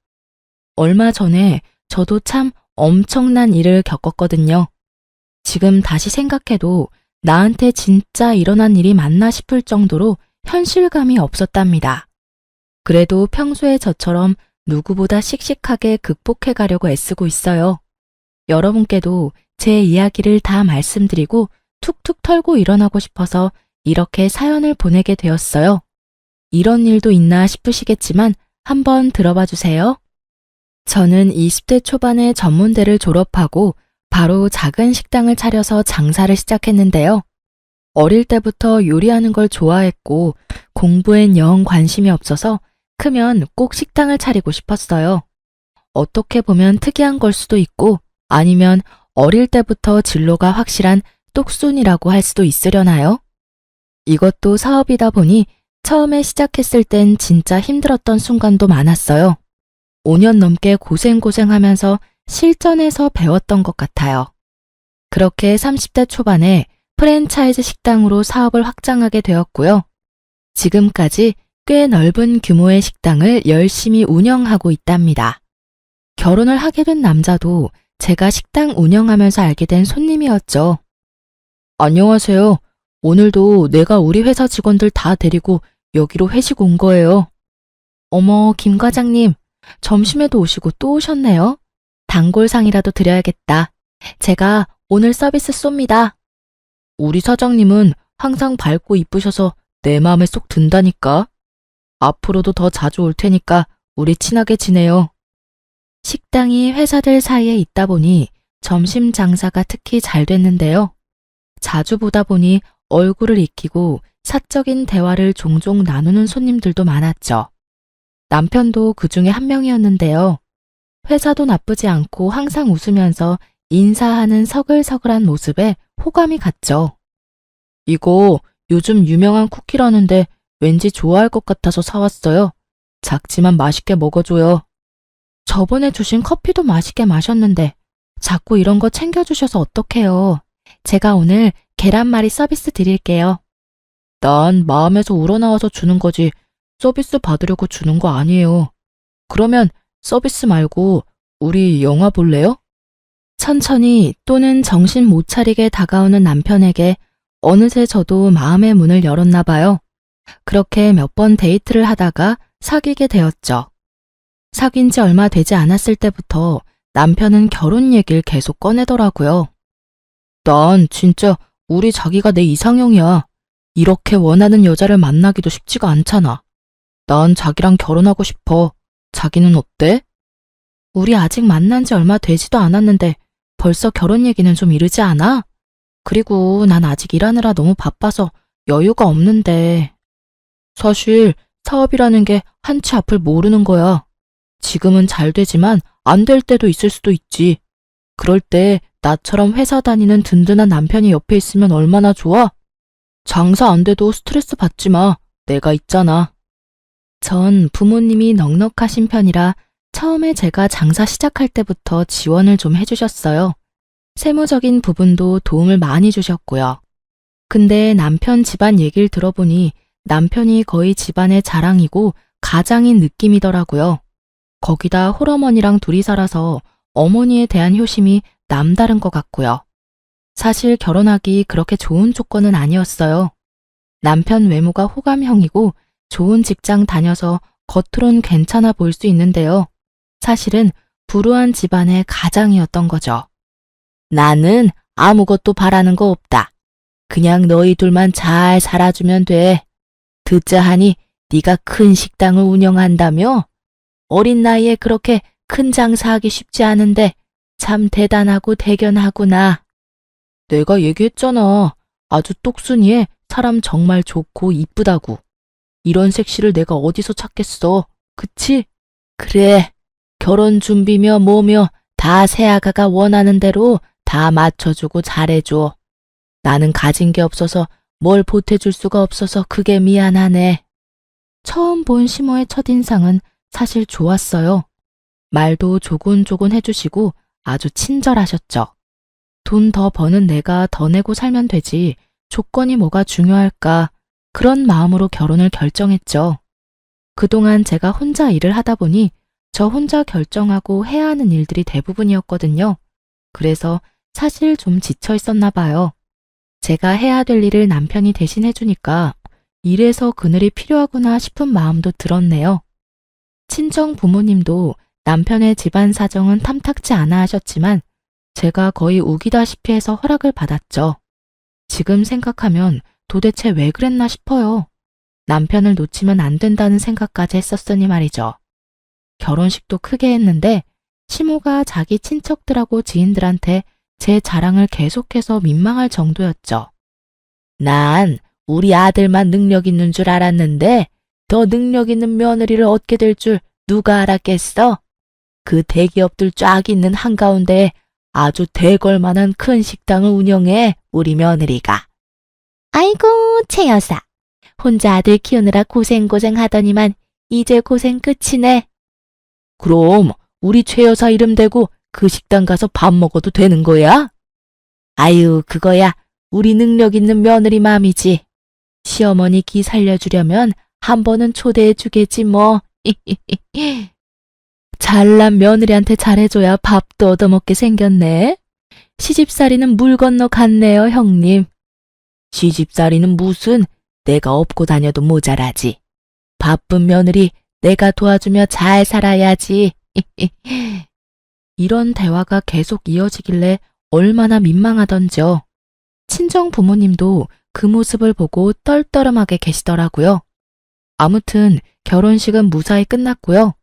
얼마 전에 저도 참 엄청난 일을 겪었거든요. 지금 다시 생각해도 나한테 진짜 일어난 일이 맞나 싶을 정도로 현실감이 없었답니다. 그래도 평소에 저처럼 누구보다 씩씩하게 극복해 가려고 애쓰고 있어요. 여러분께도 제 이야기를 다 말씀드리고 툭툭 털고 일어나고 싶어서 이렇게 사연을 보내게 되었어요. 이런 일도 있나 싶으시겠지만 한번 들어봐 주세요. 저는 20대 초반에 전문대를 졸업하고 바로 작은 식당을 차려서 장사를 시작했는데요. 어릴 때부터 요리하는 걸 좋아했고 공부엔 영 관심이 없어서 크면 꼭 식당을 차리고 싶었어요. 어떻게 보면 특이한 걸 수도 있고 아니면 어릴 때부터 진로가 확실한 똑순이라고 할 수도 있으려나요? 이것도 사업이다 보니 처음에 시작했을 땐 진짜 힘들었던 순간도 많았어요. 5년 넘게 고생하면서 실전에서 배웠던 것 같아요. 그렇게 30대 초반에 프랜차이즈 식당으로 사업을 확장하게 되었고요. 지금까지 꽤 넓은 규모의 식당을 열심히 운영하고 있답니다. 결혼을 하게 된 남자도 제가 식당 운영하면서 알게 된 손님이었죠. 안녕하세요. 오늘도 내가 우리 회사 직원들 다 데리고 여기로 회식 온 거예요. 어머, 김 과장님. 점심에도 오시고 또 오셨네요. 단골상이라도 드려야겠다. 제가 오늘 서비스 쏩니다. 우리 사장님은 항상 밝고 이쁘셔서 내 마음에 쏙 든다니까. 앞으로도 더 자주 올 테니까 우리 친하게 지내요. 식당이 회사들 사이에 있다 보니 점심 장사가 특히 잘 됐는데요. 자주 보다 보니 얼굴을 익히고 사적인 대화를 종종 나누는 손님들도 많았죠. 남편도 그 중에 한 명이었는데요. 회사도 나쁘지 않고 항상 웃으면서 인사하는 서글서글한 모습에 호감이 갔죠. 이거 요즘 유명한 쿠키라는데 왠지 좋아할 것 같아서 사왔어요. 작지만 맛있게 먹어줘요. 저번에 주신 커피도 맛있게 마셨는데 자꾸 이런 거 챙겨주셔서 어떡해요. 제가 오늘 계란말이 서비스 드릴게요. 난 마음에서 우러나와서 주는 거지 서비스 받으려고 주는 거 아니에요. 그러면 서비스 말고 우리 영화 볼래요? 천천히 또는 정신 못 차리게 다가오는 남편에게 어느새 저도 마음의 문을 열었나 봐요. 그렇게 몇 번 데이트를 하다가 사귀게 되었죠. 사귄 지 얼마 되지 않았을 때부터 남편은 결혼 얘기를 계속 꺼내더라고요. 난 진짜 우리 자기가 내 이상형이야. 이렇게 원하는 여자를 만나기도 쉽지가 않잖아. 난 자기랑 결혼하고 싶어. 자기는 어때? 우리 아직 만난 지 얼마 되지도 않았는데 벌써 결혼 얘기는 좀 이르지 않아? 그리고 난 아직 일하느라 너무 바빠서 여유가 없는데. 사실 사업이라는 게 한치 앞을 모르는 거야. 지금은 잘 되지만 안 될 때도 있을 수도 있지. 그럴 때 나처럼 회사 다니는 든든한 남편이 옆에 있으면 얼마나 좋아? 장사 안 돼도 스트레스 받지 마. 내가 있잖아. 전 부모님이 넉넉하신 편이라 처음에 제가 장사 시작할 때부터 지원을 좀 해주셨어요. 세무적인 부분도 도움을 많이 주셨고요. 근데 남편 집안 얘기를 들어보니 남편이 거의 집안의 자랑이고 가장인 느낌이더라고요. 거기다 홀어머니랑 둘이 살아서 어머니에 대한 효심이 남다른 것 같고요. 사실 결혼하기 그렇게 좋은 조건은 아니었어요. 남편 외모가 호감형이고 좋은 직장 다녀서 겉으론 괜찮아 보일 수 있는데요. 사실은 불우한 집안의 가장이었던 거죠. 나는 아무것도 바라는 거 없다. 그냥 너희 둘만 잘 살아주면 돼. 듣자 하니 네가 큰 식당을 운영한다며? 어린 나이에 그렇게 큰 장사하기 쉽지 않은데 참 대단하고 대견하구나. 내가 얘기했잖아. 아주 똑순이에 사람 정말 좋고 이쁘다고. 이런 색시를 내가 어디서 찾겠어. 그치? 그래. 결혼 준비며 뭐며 다 새아가가 원하는 대로 다 맞춰주고 잘해줘. 나는 가진 게 없어서 뭘 보태줄 수가 없어서 그게 미안하네. 처음 본 시모의 첫인상은 사실 좋았어요. 말도 조곤조곤 해주시고 아주 친절하셨죠. 돈 더 버는 내가 더 내고 살면 되지 조건이 뭐가 중요할까 그런 마음으로 결혼을 결정했죠. 그동안 제가 혼자 일을 하다 보니 저 혼자 결정하고 해야 하는 일들이 대부분이었거든요. 그래서 사실 좀 지쳐 있었나 봐요. 제가 해야 될 일을 남편이 대신 해주니까 이래서 그늘이 필요하구나 싶은 마음도 들었네요. 친정 부모님도 남편의 집안 사정은 탐탁지 않아 하셨지만 제가 거의 우기다시피 해서 허락을 받았죠. 지금 생각하면 도대체 왜 그랬나 싶어요. 남편을 놓치면 안 된다는 생각까지 했었으니 말이죠. 결혼식도 크게 했는데 시모가 자기 친척들하고 지인들한테 제 자랑을 계속해서 민망할 정도였죠. 난 우리 아들만 능력 있는 줄 알았는데 더 능력 있는 며느리를 얻게 될 줄 누가 알았겠어? 그 대기업들 쫙 있는 한가운데 아주 대걸만한 큰 식당을 운영해, 우리 며느리가. 아이고, 최 여사. 혼자 아들 키우느라 고생고생 하더니만 이제 고생 끝이네. 그럼 우리 최 여사 이름 대고 그 식당 가서 밥 먹어도 되는 거야? 아유, 그거야 우리 능력 있는 며느리 맘이지. 시어머니 기 살려주려면 한 번은 초대해 주겠지 뭐. 잘난 며느리한테 잘해줘야 밥도 얻어먹게 생겼네. 시집살이는 물 건너 갔네요, 형님. 시집살이는 무슨, 내가 업고 다녀도 모자라지. 바쁜 며느리 내가 도와주며 잘 살아야지. 이런 대화가 계속 이어지길래 얼마나 민망하던지요. 친정 부모님도 그 모습을 보고 떨떠름하게 계시더라고요. 아무튼 결혼식은 무사히 끝났고요.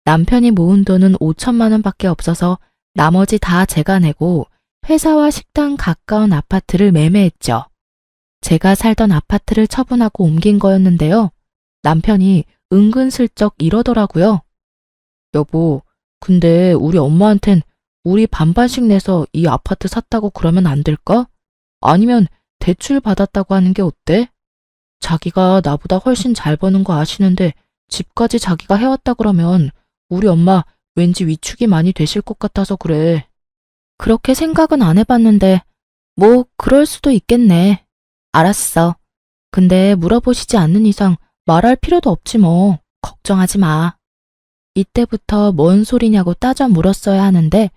남편이 모은 돈은 5천만 원밖에 없어서 나머지 다 제가 내고 회사와 식당 가까운 아파트를 매매했죠. 제가 살던 아파트를 처분하고 옮긴 거였는데요. 남편이 은근슬쩍 이러더라고요. 여보, 근데 우리 엄마한텐 우리 반반씩 내서 이 아파트 샀다고 그러면 안 될까? 아니면 대출 받았다고 하는 게 어때? 자기가 나보다 훨씬 잘 버는 거 아시는데 집까지 자기가 해왔다 그러면 우리 엄마 왠지 위축이 많이 되실 것 같아서 그래. 그렇게 생각은 안 해봤는데 뭐 그럴 수도 있겠네. 알았어. 근데 물어보시지 않는 이상 말할 필요도 없지 뭐. 걱정하지 마. 이때부터 뭔 소리냐고 따져 물었어야 하는데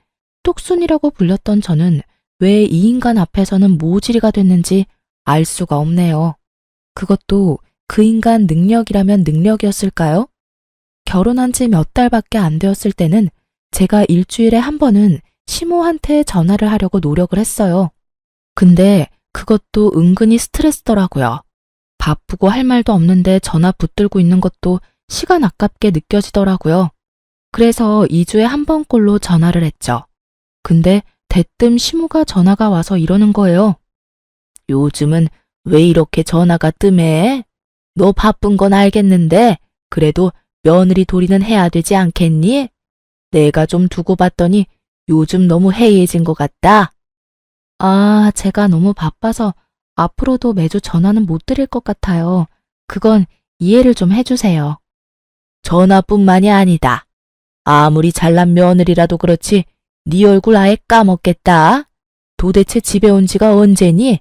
똑순이라고 불렸던 저는 왜 이 인간 앞에서는 모질이가 됐는지 알 수가 없네요. 그것도 그 인간 능력이라면 능력이었을까요? 결혼한 지 몇 달밖에 안 되었을 때는 제가 일주일에 한 번은 시모한테 전화를 하려고 노력을 했어요. 근데 그것도 은근히 스트레스더라고요. 바쁘고 할 말도 없는데 전화 붙들고 있는 것도 시간 아깝게 느껴지더라고요. 그래서 2주에 한 번꼴로 전화를 했죠. 근데 대뜸 시모가 전화가 와서 이러는 거예요. 요즘은 왜 이렇게 전화가 뜸해? 너 바쁜 건 알겠는데 그래도 며느리 도리는 해야 되지 않겠니? 내가 좀 두고 봤더니 요즘 너무 해이해진 것 같다. 아, 제가 너무 바빠서 앞으로도 매주 전화는 못 드릴 것 같아요. 그건 이해를 좀 해주세요. 전화뿐만이 아니다. 아무리 잘난 며느리라도 그렇지 네 얼굴 아예 까먹겠다. 도대체 집에 온 지가 언제니?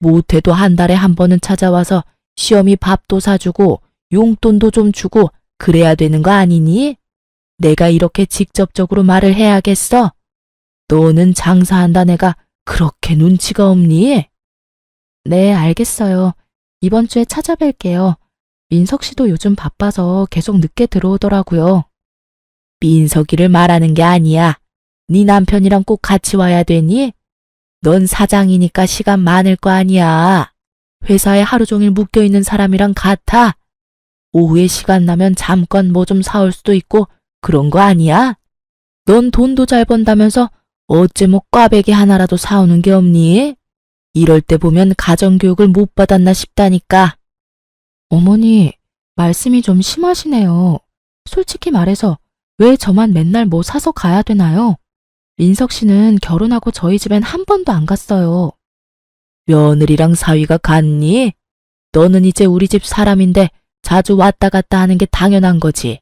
못해도 한 달에 한 번은 찾아와서 시어미 밥도 사주고 용돈도 좀 주고 그래야 되는 거 아니니? 내가 이렇게 직접적으로 말을 해야겠어? 너는 장사한다 내가 그렇게 눈치가 없니? 네, 알겠어요. 이번 주에 찾아뵐게요. 민석 씨도 요즘 바빠서 계속 늦게 들어오더라고요. 민석이를 말하는 게 아니야. 네 남편이랑 꼭 같이 와야 되니? 넌 사장이니까 시간 많을 거 아니야. 회사에 하루 종일 묶여있는 사람이랑 같아. 오후에 시간 나면 잠깐 뭐 좀 사올 수도 있고 그런 거 아니야? 넌 돈도 잘 번다면서 어째 뭐 꽈배기 하나라도 사오는 게 없니? 이럴 때 보면 가정교육을 못 받았나 싶다니까. 어머니, 말씀이 좀 심하시네요. 솔직히 말해서 왜 저만 맨날 뭐 사서 가야 되나요? 민석 씨는 결혼하고 저희 집엔 한 번도 안 갔어요. 며느리랑 사위가 갔니? 너는 이제 우리 집 사람인데 자주 왔다 갔다 하는 게 당연한 거지.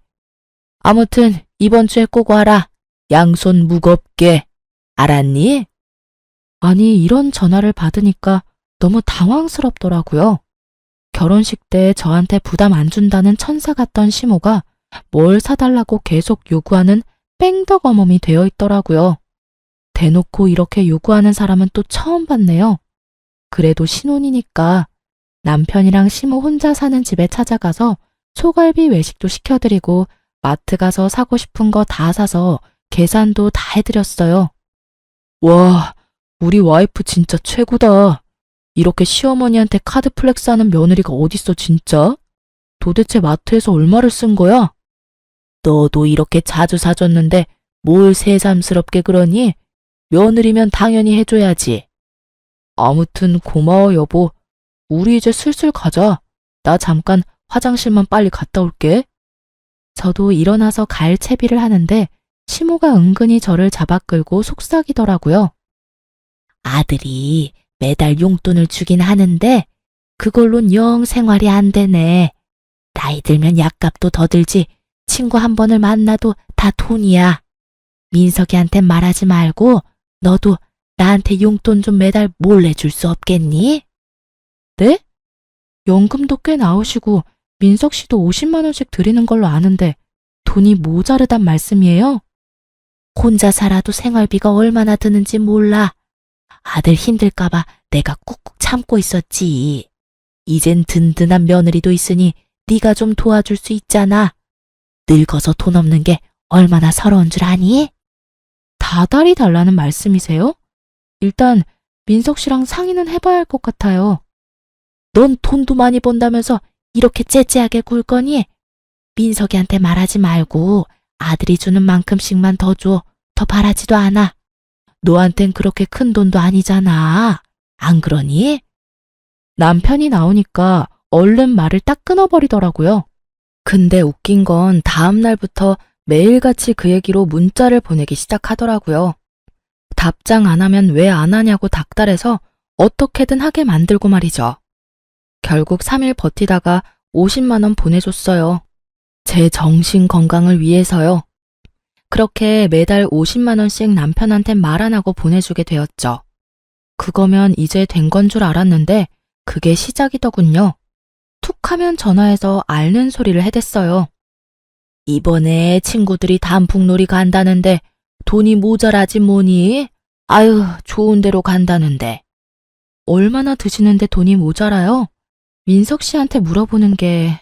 아무튼 이번 주에 꼭 와라. 양손 무겁게. 알았니? 아니, 이런 전화를 받으니까 너무 당황스럽더라고요. 결혼식 때 저한테 부담 안 준다는 천사 같던 시모가 뭘 사달라고 계속 요구하는 뺑덕 어멈이 되어 있더라고요. 대놓고 이렇게 요구하는 사람은 또 처음 봤네요. 그래도 신혼이니까 남편이랑 시모 혼자 사는 집에 찾아가서 소갈비 외식도 시켜드리고 마트 가서 사고 싶은 거 다 사서 계산도 다 해드렸어요. 와, 우리 와이프 진짜 최고다. 이렇게 시어머니한테 카드 플렉스하는 며느리가 어딨어 진짜? 도대체 마트에서 얼마를 쓴 거야? 너도 이렇게 자주 사줬는데 뭘 새삼스럽게 그러니? 며느리면 당연히 해줘야지. 아무튼 고마워 여보. 우리 이제 슬슬 가자. 나 잠깐 화장실만 빨리 갔다 올게. 저도 일어나서 갈 채비를 하는데 시모가 은근히 저를 잡아 끌고 속삭이더라고요. 아들이 매달 용돈을 주긴 하는데 그걸론 영 생활이 안 되네. 나이 들면 약값도 더 들지. 친구 한 번을 만나도 다 돈이야. 민석이한테 말하지 말고 너도 나한테 용돈 좀 매달 몰래 줄 수 없겠니? 네? 연금도 꽤 나오시고 민석 씨도 50만 원씩 드리는 걸로 아는데 돈이 모자르단 말씀이에요? 혼자 살아도 생활비가 얼마나 드는지 몰라. 아들 힘들까봐 내가 꾹꾹 참고 있었지. 이젠 든든한 며느리도 있으니 네가 좀 도와줄 수 있잖아. 늙어서 돈 없는 게 얼마나 서러운 줄 아니? 다달이 달라는 말씀이세요? 일단 민석 씨랑 상의는 해봐야 할 것 같아요. 넌 돈도 많이 번다면서 이렇게 째째하게 굴 거니? 민석이한테 말하지 말고 아들이 주는 만큼씩만 더 줘. 더 바라지도 않아. 너한텐 그렇게 큰 돈도 아니잖아. 안 그러니? 남편이 나오니까 얼른 말을 딱 끊어버리더라고요. 근데 웃긴 건 다음 날부터 매일같이 그 얘기로 문자를 보내기 시작하더라고요. 답장 안 하면 왜 안 하냐고 닥달해서 어떻게든 하게 만들고 말이죠. 결국 3일 버티다가 50만 원 보내줬어요. 제 정신 건강을 위해서요. 그렇게 매달 50만 원씩 남편한테 말 안 하고 보내주게 되었죠. 그거면 이제 된 건 줄 알았는데 그게 시작이더군요. 툭 하면 전화해서 앓는 소리를 해댔어요. 이번에 친구들이 단풍놀이 간다는데 돈이 모자라지 뭐니? 아유, 좋은 데로 간다는데. 얼마나 드시는데 돈이 모자라요? 민석 씨한테 물어보는 게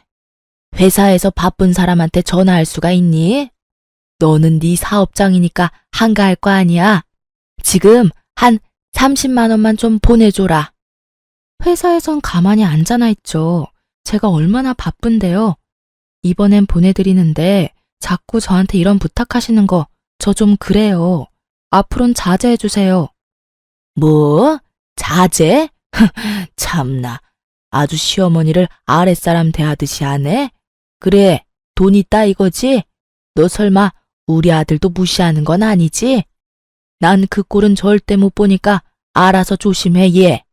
회사에서 바쁜 사람한테 전화할 수가 있니? 너는 네 사업장이니까 한가할 거 아니야. 지금 한 30만 원만 좀 보내줘라. 회사에선 가만히 앉아나 있죠. 제가 얼마나 바쁜데요. 이번엔 보내드리는데 자꾸 저한테 이런 부탁하시는 거 저 좀 그래요. 앞으론 자제해주세요. 뭐? 자제? 참나. 아주 시어머니를 아랫사람 대하듯이 하네? 그래, 돈 있다 이거지? 너 설마 우리 아들도 무시하는 건 아니지? 난 그 꼴은 절대 못 보니까 알아서 조심해, 얘.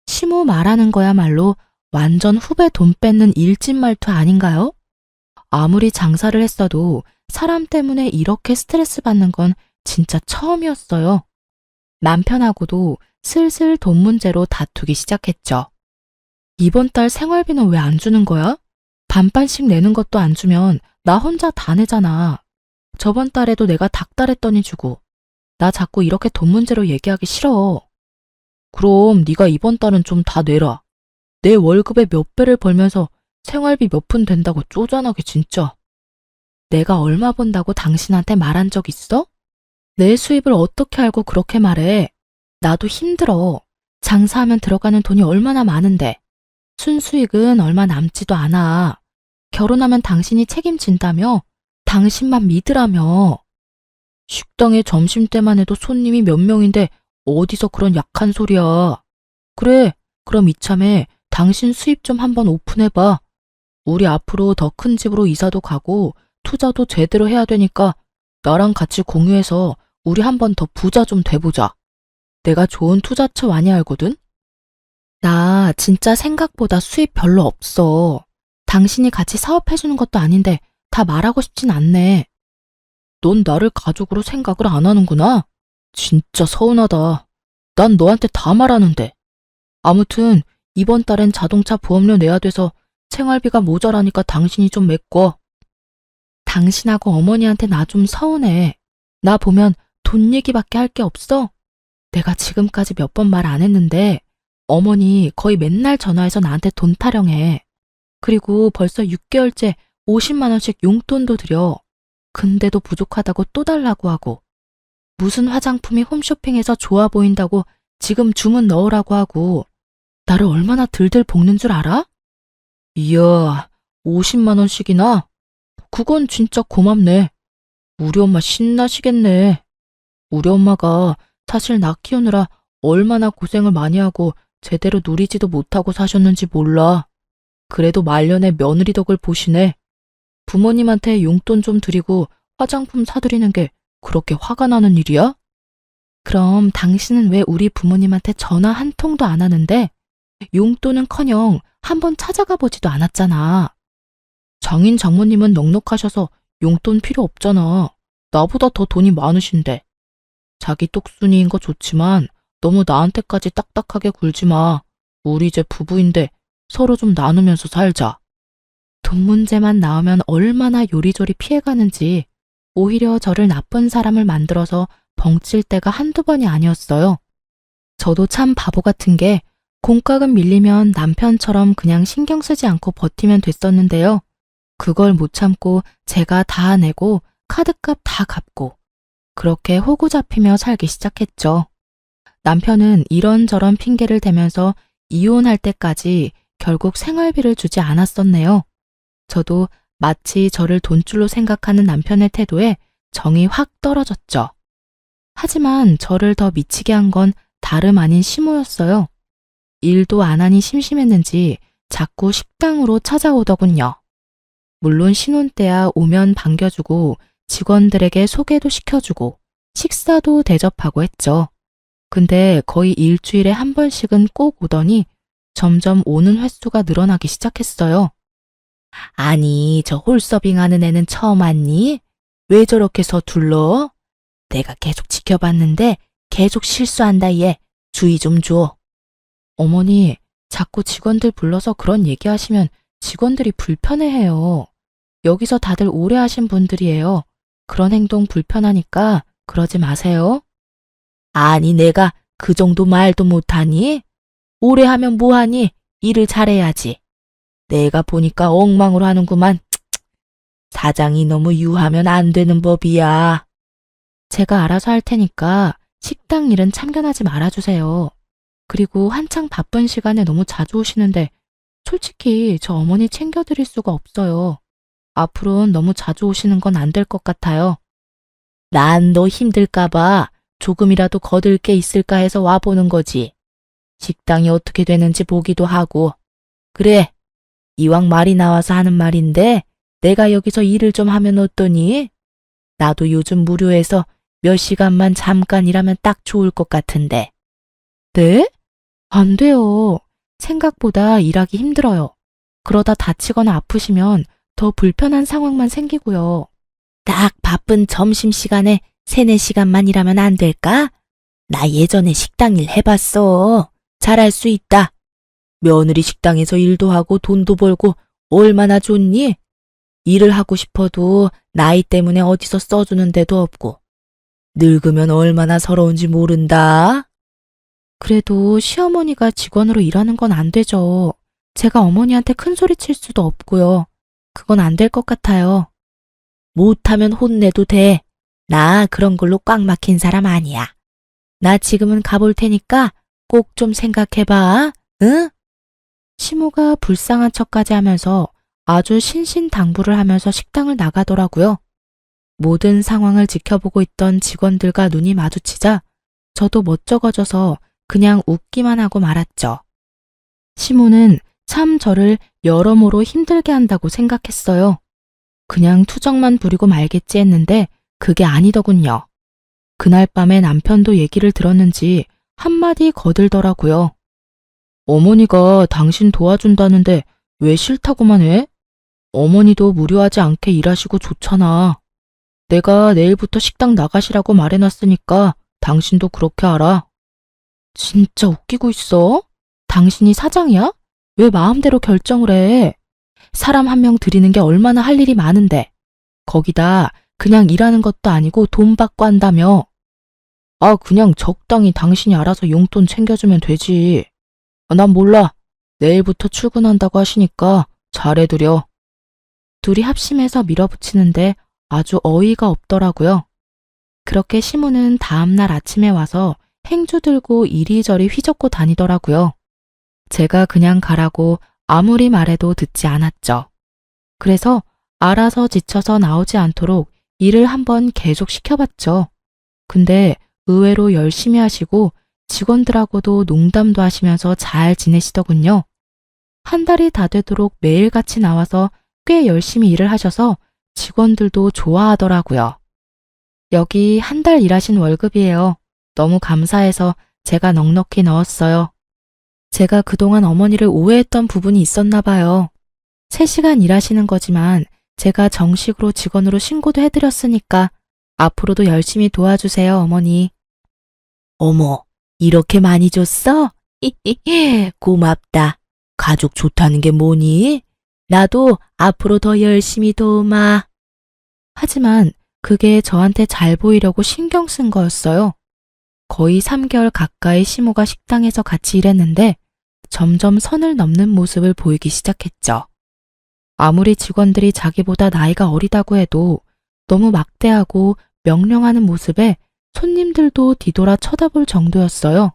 시모 말하는 거야말로 완전 후배 돈 뺏는 일진 말투 아닌가요? 아무리 장사를 했어도 사람 때문에 이렇게 스트레스 받는 건 진짜 처음이었어요. 남편하고도 슬슬 돈 문제로 다투기 시작했죠. 이번 달 생활비는 왜 안 주는 거야? 반반씩 내는 것도 안 주면 나 혼자 다 내잖아. 저번 달에도 내가 닥달했더니 주고. 나 자꾸 이렇게 돈 문제로 얘기하기 싫어. 그럼 네가 이번 달은 좀 다 내라. 내 월급의 몇 배를 벌면서 생활비 몇 푼 된다고 쪼잔하게 진짜. 내가 얼마 번다고 당신한테 말한 적 있어? 내 수입을 어떻게 알고 그렇게 말해? 나도 힘들어. 장사하면 들어가는 돈이 얼마나 많은데. 순수익은 얼마 남지도 않아. 결혼하면 당신이 책임진다며? 당신만 믿으라며. 식당에 점심때만 해도 손님이 몇 명인데 어디서 그런 약한 소리야. 그래, 그럼 이참에 당신 수입 좀 한번 오픈해봐. 우리 앞으로 더 큰 집으로 이사도 가고 투자도 제대로 해야 되니까 나랑 같이 공유해서 우리 한번 더 부자 좀 돼보자. 내가 좋은 투자처 많이 알거든? 나 진짜 생각보다 수입 별로 없어. 당신이 같이 사업해주는 것도 아닌데 다 말하고 싶진 않네. 넌 나를 가족으로 생각을 안 하는구나. 진짜 서운하다. 난 너한테 다 말하는데. 아무튼 이번 달엔 자동차 보험료 내야 돼서 생활비가 모자라니까 당신이 좀 메꿔. 당신하고 어머니한테 나 좀 서운해. 나 보면 돈 얘기밖에 할 게 없어? 내가 지금까지 몇 번 말 안 했는데 어머니 거의 맨날 전화해서 나한테 돈 타령해. 그리고 벌써 6개월째 50만 원씩 용돈도 드려. 근데도 부족하다고 또 달라고 하고. 무슨 화장품이 홈쇼핑에서 좋아 보인다고 지금 주문 넣으라고 하고. 나를 얼마나 들들 볶는 줄 알아? 이야, 50만 원씩이나? 그건 진짜 고맙네. 우리 엄마 신나시겠네. 우리 엄마가 사실 나 키우느라 얼마나 고생을 많이 하고 제대로 누리지도 못하고 사셨는지 몰라. 그래도 말년에 며느리 덕을 보시네. 부모님한테 용돈 좀 드리고 화장품 사드리는 게 그렇게 화가 나는 일이야? 그럼 당신은 왜 우리 부모님한테 전화 한 통도 안 하는데 용돈은커녕 한번 찾아가 보지도 않았잖아. 장인 장모님은 넉넉하셔서 용돈 필요 없잖아. 나보다 더 돈이 많으신데. 자기 똑순이인 거 좋지만 너무 나한테까지 딱딱하게 굴지 마. 우리 이제 부부인데 서로 좀 나누면서 살자. 돈 문제만 나오면 얼마나 요리조리 피해가는지 오히려 저를 나쁜 사람을 만들어서 벙칠 때가 한두 번이 아니었어요. 저도 참 바보 같은 게 공과금 밀리면 남편처럼 그냥 신경 쓰지 않고 버티면 됐었는데요. 그걸 못 참고 제가 다 내고 카드값 다 갚고 그렇게 호구 잡히며 살기 시작했죠. 남편은 이런저런 핑계를 대면서 이혼할 때까지 결국 생활비를 주지 않았었네요. 저도 마치 저를 돈줄로 생각하는 남편의 태도에 정이 확 떨어졌죠. 하지만 저를 더 미치게 한 건 다름 아닌 시모였어요. 일도 안 하니 심심했는지 자꾸 식당으로 찾아오더군요. 물론 신혼 때야 오면 반겨주고 직원들에게 소개도 시켜주고 식사도 대접하고 했죠. 근데 거의 일주일에 한 번씩은 꼭 오더니 점점 오는 횟수가 늘어나기 시작했어요. 아니, 저 홀서빙 하는 애는 처음 왔니? 왜 저렇게 서툴러? 내가 계속 지켜봤는데 계속 실수한다 얘. 주의 좀 줘. 어머니, 자꾸 직원들 불러서 그런 얘기하시면 직원들이 불편해해요. 여기서 다들 오래 하신 분들이에요. 그런 행동 불편하니까 그러지 마세요. 아니, 내가 그 정도 말도 못하니? 오래 하면 뭐하니? 일을 잘해야지. 내가 보니까 엉망으로 하는구만. 사장이 너무 유하면 안 되는 법이야. 제가 알아서 할 테니까 식당 일은 참견하지 말아주세요. 그리고 한창 바쁜 시간에 너무 자주 오시는데 솔직히 저 어머니 챙겨드릴 수가 없어요. 앞으로는 너무 자주 오시는 건 안 될 것 같아요. 난 너 힘들까봐 조금이라도 거들 게 있을까 해서 와보는 거지. 식당이 어떻게 되는지 보기도 하고. 그래, 이왕 말이 나와서 하는 말인데 내가 여기서 일을 좀 하면 어떠니? 나도 요즘 무료해서 몇 시간만 잠깐 일하면 딱 좋을 것 같은데. 네? 안 돼요. 생각보다 일하기 힘들어요. 그러다 다치거나 아프시면 더 불편한 상황만 생기고요. 딱 바쁜 점심시간에 3, 4시간만 일하면 안 될까? 나 예전에 식당 일 해봤어. 잘할 수 있다. 며느리 식당에서 일도 하고 돈도 벌고 얼마나 좋니? 일을 하고 싶어도 나이 때문에 어디서 써주는 데도 없고. 늙으면 얼마나 서러운지 모른다. 그래도 시어머니가 직원으로 일하는 건 안 되죠. 제가 어머니한테 큰 소리 칠 수도 없고요. 그건 안 될 것 같아요. 못하면 혼내도 돼. 나 그런 걸로 꽉 막힌 사람 아니야. 나 지금은 가볼 테니까 꼭 좀 생각해봐. 응? 시모가 불쌍한 척까지 하면서 아주 신신당부를 하면서 식당을 나가더라고요. 모든 상황을 지켜보고 있던 직원들과 눈이 마주치자 저도 멋쩍어져서 그냥 웃기만 하고 말았죠. 시모는 참 저를 여러모로 힘들게 한다고 생각했어요. 그냥 투정만 부리고 말겠지 했는데 그게 아니더군요. 그날 밤에 남편도 얘기를 들었는지 한마디 거들더라고요. 어머니가 당신 도와준다는데 왜 싫다고만 해? 어머니도 무료하지 않게 일하시고 좋잖아. 내가 내일부터 식당 나가시라고 말해놨으니까 당신도 그렇게 알아. 진짜 웃기고 있어? 당신이 사장이야? 왜 마음대로 결정을 해? 사람 한 명 들이는 게 얼마나 할 일이 많은데. 거기다 그냥 일하는 것도 아니고 돈 받고 한다며. 아, 그냥 적당히 당신이 알아서 용돈 챙겨주면 되지. 난 몰라. 내일부터 출근한다고 하시니까 잘해드려. 둘이 합심해서 밀어붙이는데 아주 어이가 없더라고요. 그렇게 시모는 다음날 아침에 와서 행주 들고 이리저리 휘젓고 다니더라고요. 제가 그냥 가라고 아무리 말해도 듣지 않았죠. 그래서 알아서 지쳐서 나오지 않도록 일을 한번 계속 시켜봤죠. 근데 의외로 열심히 하시고 직원들하고도 농담도 하시면서 잘 지내시더군요. 한 달이 다 되도록 매일같이 나와서 꽤 열심히 일을 하셔서 직원들도 좋아하더라고요. 여기 한 달 일하신 월급이에요. 너무 감사해서 제가 넉넉히 넣었어요. 제가 그동안 어머니를 오해했던 부분이 있었나 봐요. 3시간 일하시는 거지만 제가 정식으로 직원으로 신고도 해드렸으니까 앞으로도 열심히 도와주세요, 어머니. 어머, 이렇게 많이 줬어? 고맙다. 가족 좋다는 게 뭐니? 나도 앞으로 더 열심히 도우마. 하지만 그게 저한테 잘 보이려고 신경 쓴 거였어요. 거의 3개월 가까이 시모가 식당에서 같이 일했는데 점점 선을 넘는 모습을 보이기 시작했죠. 아무리 직원들이 자기보다 나이가 어리다고 해도 너무 막대하고 명령하는 모습에 손님들도 뒤돌아 쳐다볼 정도였어요.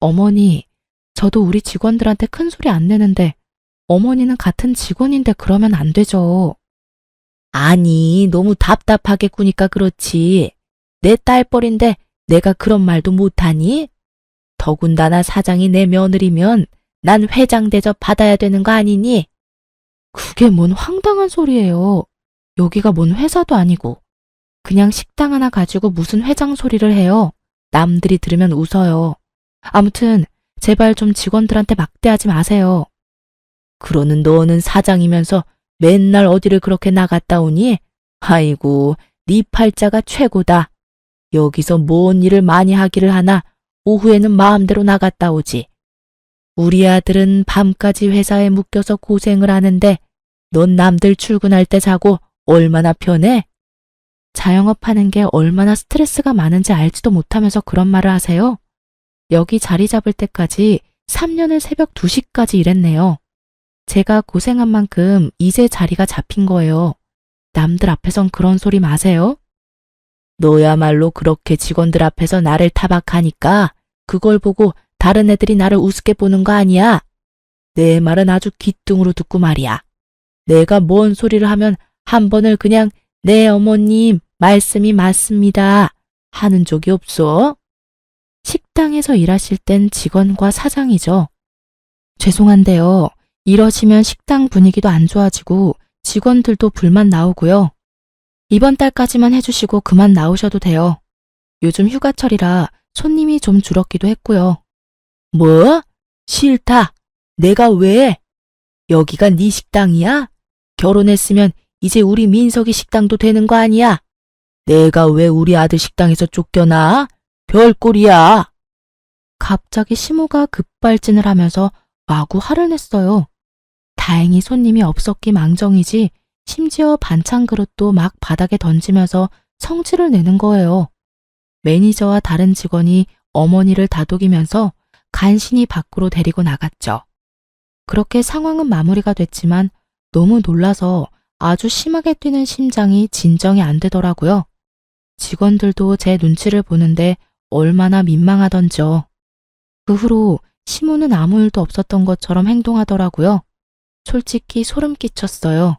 어머니, 저도 우리 직원들한테 큰 소리 안 내는데 어머니는 같은 직원인데 그러면 안 되죠. 아니, 너무 답답하게 구니까 그렇지. 내 딸뻘인데 내가 그런 말도 못하니? 더군다나 사장이 내 며느리면 난 회장 대접 받아야 되는 거 아니니? 그게 뭔 황당한 소리예요. 여기가 뭔 회사도 아니고. 그냥 식당 하나 가지고 무슨 회장 소리를 해요. 남들이 들으면 웃어요. 아무튼 제발 좀 직원들한테 막대하지 마세요. 그러는 너는 사장이면서 맨날 어디를 그렇게 나갔다 오니? 아이고, 네 팔자가 최고다. 여기서 뭔 일을 많이 하기를 하나 오후에는 마음대로 나갔다 오지. 우리 아들은 밤까지 회사에 묶여서 고생을 하는데 넌 남들 출근할 때 자고 얼마나 편해? 자영업하는 게 얼마나 스트레스가 많은지 알지도 못하면서 그런 말을 하세요? 여기 자리 잡을 때까지 3년을 새벽 2시까지 일했네요. 제가 고생한 만큼 이제 자리가 잡힌 거예요. 남들 앞에선 그런 소리 마세요. 너야말로 그렇게 직원들 앞에서 나를 타박하니까 그걸 보고 다른 애들이 나를 우습게 보는 거 아니야? 내 말은 아주 귀뚱으로 듣고 말이야. 내가 뭔 소리를 하면 한 번을 그냥 네 어머님 말씀이 맞습니다 하는 적이 없어? 식당에서 일하실 땐 직원과 사장이죠. 죄송한데요. 이러시면 식당 분위기도 안 좋아지고 직원들도 불만 나오고요. 이번 달까지만 해주시고 그만 나오셔도 돼요. 요즘 휴가철이라 손님이 좀 줄었기도 했고요. 뭐? 싫다. 내가 왜? 여기가 네 식당이야? 결혼했으면 이제 우리 민석이 식당도 되는 거 아니야? 내가 왜 우리 아들 식당에서 쫓겨나? 별꼴이야. 갑자기 시모가 급발진을 하면서 마구 화를 냈어요. 다행히 손님이 없었기 망정이지 심지어 반찬 그릇도 막 바닥에 던지면서 성질을 내는 거예요. 매니저와 다른 직원이 어머니를 다독이면서 간신히 밖으로 데리고 나갔죠. 그렇게 상황은 마무리가 됐지만 너무 놀라서 아주 심하게 뛰는 심장이 진정이 안 되더라고요. 직원들도 제 눈치를 보는데 얼마나 민망하던지요. 그 후로 시모는 아무 일도 없었던 것처럼 행동하더라고요. 솔직히 소름 끼쳤어요.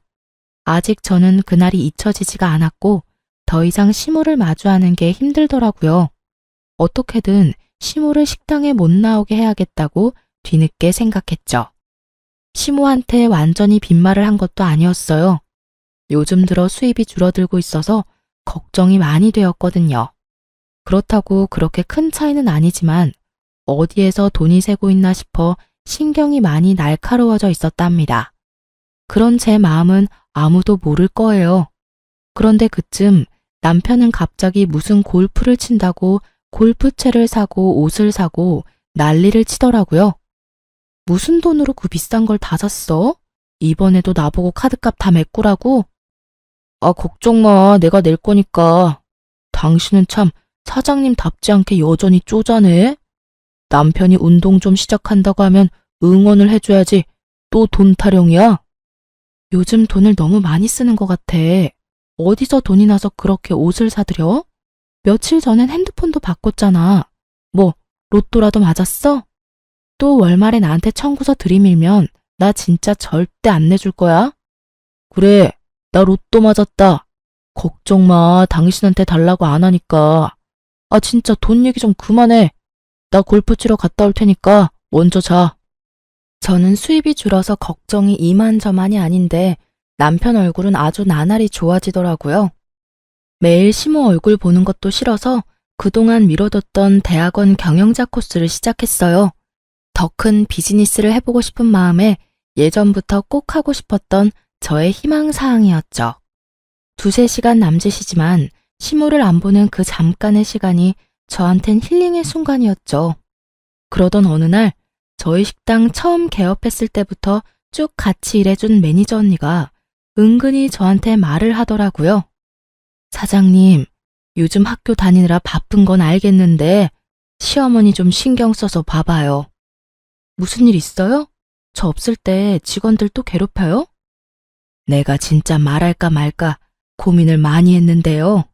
아직 저는 그날이 잊혀지지가 않았고 더 이상 시모를 마주하는 게 힘들더라고요. 어떻게든 시모를 식당에 못 나오게 해야겠다고 뒤늦게 생각했죠. 시모한테 완전히 빈말을 한 것도 아니었어요. 요즘 들어 수입이 줄어들고 있어서 걱정이 많이 되었거든요. 그렇다고 그렇게 큰 차이는 아니지만 어디에서 돈이 새고 있나 싶어 신경이 많이 날카로워져 있었답니다. 그런 제 마음은 아무도 모를 거예요. 그런데 그쯤 남편은 갑자기 무슨 골프를 친다고 골프채를 사고 옷을 사고 난리를 치더라고요. 무슨 돈으로 그 비싼 걸 다 샀어? 이번에도 나보고 카드값 다 메꾸라고? 아, 걱정 마. 내가 낼 거니까. 당신은 참 사장님답지 않게 여전히 쪼잔해. 남편이 운동 좀 시작한다고 하면 응원을 해줘야지. 또 돈 타령이야? 요즘 돈을 너무 많이 쓰는 것 같아. 어디서 돈이 나서 그렇게 옷을 사들여? 며칠 전엔 핸드폰도 바꿨잖아. 뭐 로또라도 맞았어? 또 월말에 나한테 청구서 들이밀면 나 진짜 절대 안 내줄 거야. 그래, 나 로또 맞았다. 걱정 마. 당신한테 달라고 안 하니까. 아, 진짜 돈 얘기 좀 그만해. 나 골프 치러 갔다 올 테니까 먼저 자. 저는 수입이 줄어서 걱정이 이만저만이 아닌데 남편 얼굴은 아주 나날이 좋아지더라고요. 매일 시모 얼굴 보는 것도 싫어서 그동안 미뤄뒀던 대학원 경영자 코스를 시작했어요. 더 큰 비즈니스를 해보고 싶은 마음에 예전부터 꼭 하고 싶었던 저의 희망사항이었죠. 2~3시간 남짓이지만 시모를 안 보는 그 잠깐의 시간이 저한텐 힐링의 순간이었죠. 그러던 어느 날 저희 식당 처음 개업했을 때부터 쭉 같이 일해준 매니저 언니가 은근히 저한테 말을 하더라고요. 사장님, 요즘 학교 다니느라 바쁜 건 알겠는데 시어머니 좀 신경 써서 봐봐요. 무슨 일 있어요? 저 없을 때 직원들 또 괴롭혀요? 내가 진짜 말할까 말까 고민을 많이 했는데요.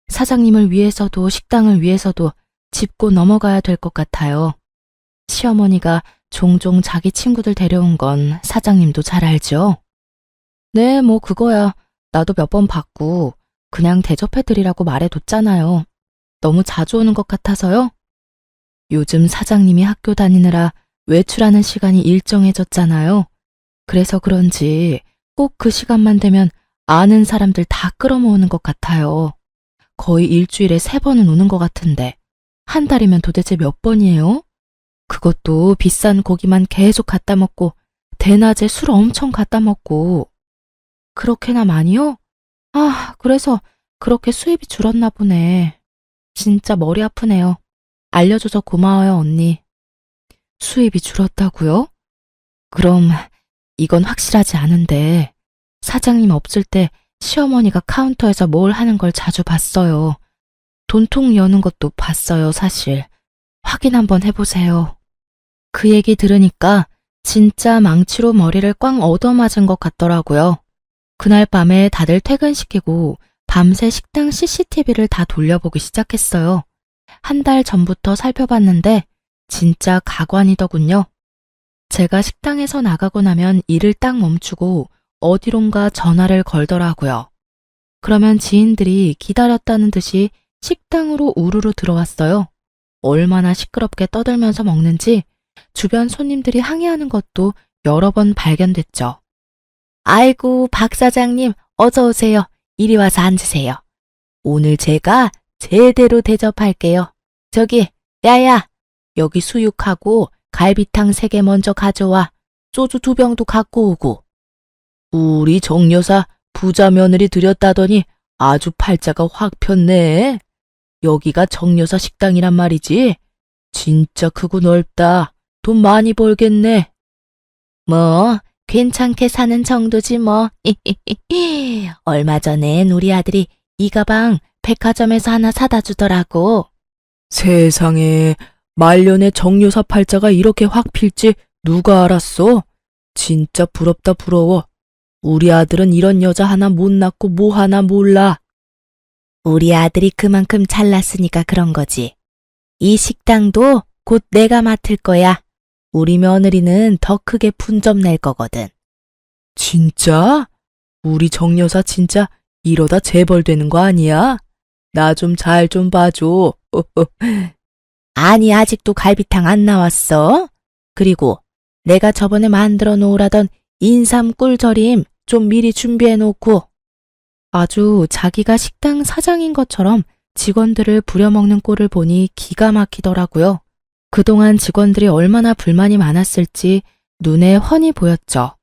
사장님을 위해서도 식당을 위해서도 짚고 넘어가야 될 것 같아요. 시어머니가 종종 자기 친구들 데려온 건 사장님도 잘 알죠? 네, 뭐 그거야. 나도 몇 번 봤고 그냥 대접해드리라고 말해뒀잖아요. 너무 자주 오는 것 같아서요. 요즘 사장님이 학교 다니느라 외출하는 시간이 일정해졌잖아요. 그래서 그런지 꼭 그 시간만 되면 아는 사람들 다 끌어모으는 것 같아요. 거의 일주일에 3번은 오는 것 같은데 한 달이면 도대체 몇 번이에요? 그것도 비싼 고기만 계속 갖다 먹고 대낮에 술 엄청 갖다 먹고. 그렇게나 많이요? 아, 그래서 그렇게 수입이 줄었나 보네. 진짜 머리 아프네요. 알려줘서 고마워요, 언니. 수입이 줄었다고요? 그럼 이건 확실하지 않은데 사장님 없을 때 시어머니가 카운터에서 뭘 하는 걸 자주 봤어요. 돈통 여는 것도 봤어요, 사실. 확인 한번 해보세요. 그 얘기 들으니까 진짜 망치로 머리를 꽝 얻어맞은 것 같더라고요. 그날 밤에 다들 퇴근시키고 밤새 식당 CCTV를 다 돌려보기 시작했어요. 한 달 전부터 살펴봤는데 진짜 가관이더군요. 제가 식당에서 나가고 나면 일을 딱 멈추고 어디론가 전화를 걸더라고요. 그러면 지인들이 기다렸다는 듯이 식당으로 우르르 들어왔어요. 얼마나 시끄럽게 떠들면서 먹는지 주변 손님들이 항의하는 것도 여러 번 발견됐죠. 아이고, 박 사장님, 어서 오세요. 이리 와서 앉으세요. 오늘 제가 제대로 대접할게요. 저기, 야야, 여기 수육하고 갈비탕 3개 먼저 가져와. 소주 2병도 갖고 오고. 우리 정 여사 부자 며느리 들였다더니 아주 팔자가 확 폈네. 여기가 정 여사 식당이란 말이지. 진짜 크고 넓다. 돈 많이 벌겠네. 뭐 괜찮게 사는 정도지 뭐. 얼마 전엔 우리 아들이 이 가방 백화점에서 하나 사다 주더라고. 세상에, 말년에 정여사 팔자가 이렇게 확 필지 누가 알았어? 진짜 부럽다 부러워. 우리 아들은 이런 여자 하나 못 낳고 뭐 하나 몰라. 우리 아들이 그만큼 잘났으니까 그런 거지. 이 식당도 곧 내가 맡을 거야. 우리 며느리는 더 크게 분점 낼 거거든. 진짜? 우리 정여사 진짜 이러다 재벌 되는 거 아니야? 나 좀 잘 좀 봐줘. 아니, 아직도 갈비탕 안 나왔어? 그리고 내가 저번에 만들어 놓으라던 인삼 꿀절임 좀 미리 준비해 놓고. 아주 자기가 식당 사장인 것처럼 직원들을 부려먹는 꼴을 보니 기가 막히더라고요. 그동안 직원들이 얼마나 불만이 많았을지 눈에 훤히 보였죠.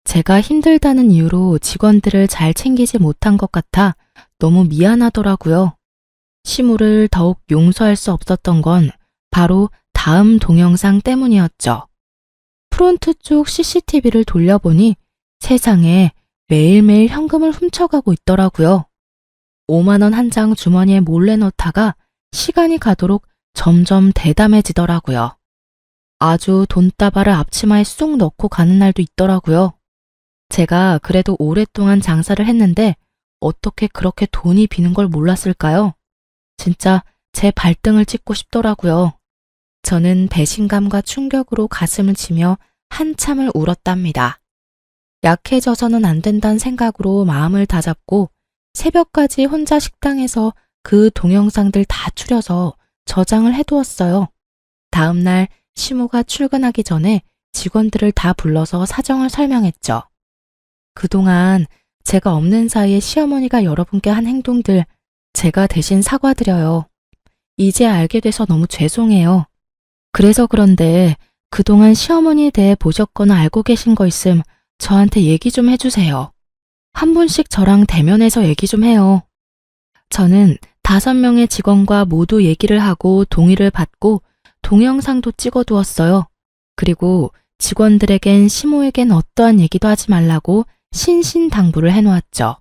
제가 힘들다는 이유로 직원들을 잘 챙기지 못한 것 같아 너무 미안하더라고요. 시무를 더욱 용서할 수 없었던 건 바로 다음 동영상 때문이었죠. 프론트 쪽 CCTV를 돌려보니 세상에 매일매일 현금을 훔쳐가고 있더라고요. 5만 원 한 장 주머니에 몰래 넣다가 시간이 가도록 점점 대담해지더라고요. 아주 돈다발을 앞치마에 쑥 넣고 가는 날도 있더라고요. 제가 그래도 오랫동안 장사를 했는데 어떻게 그렇게 돈이 비는 걸 몰랐을까요? 진짜 제 발등을 찍고 싶더라고요. 저는 배신감과 충격으로 가슴을 치며 한참을 울었답니다. 약해져서는 안 된다는 생각으로 마음을 다잡고 새벽까지 혼자 식당에서 그 동영상들 다 추려서 저장을 해두었어요. 다음날 시모가 출근하기 전에 직원들을 다 불러서 사정을 설명했죠. 그동안 제가 없는 사이에 시어머니가 여러분께 한 행동들 제가 대신 사과드려요. 이제 알게 돼서 너무 죄송해요. 그래서 그런데 그동안 시어머니에 대해 보셨거나 알고 계신 거 있음 저한테 얘기 좀 해주세요. 한 분씩 저랑 대면해서 얘기 좀 해요. 저는 5명의 직원과 모두 얘기를 하고 동의를 받고 동영상도 찍어두었어요. 그리고 직원들에겐 시모에겐 어떠한 얘기도 하지 말라고 신신당부를 해놓았죠.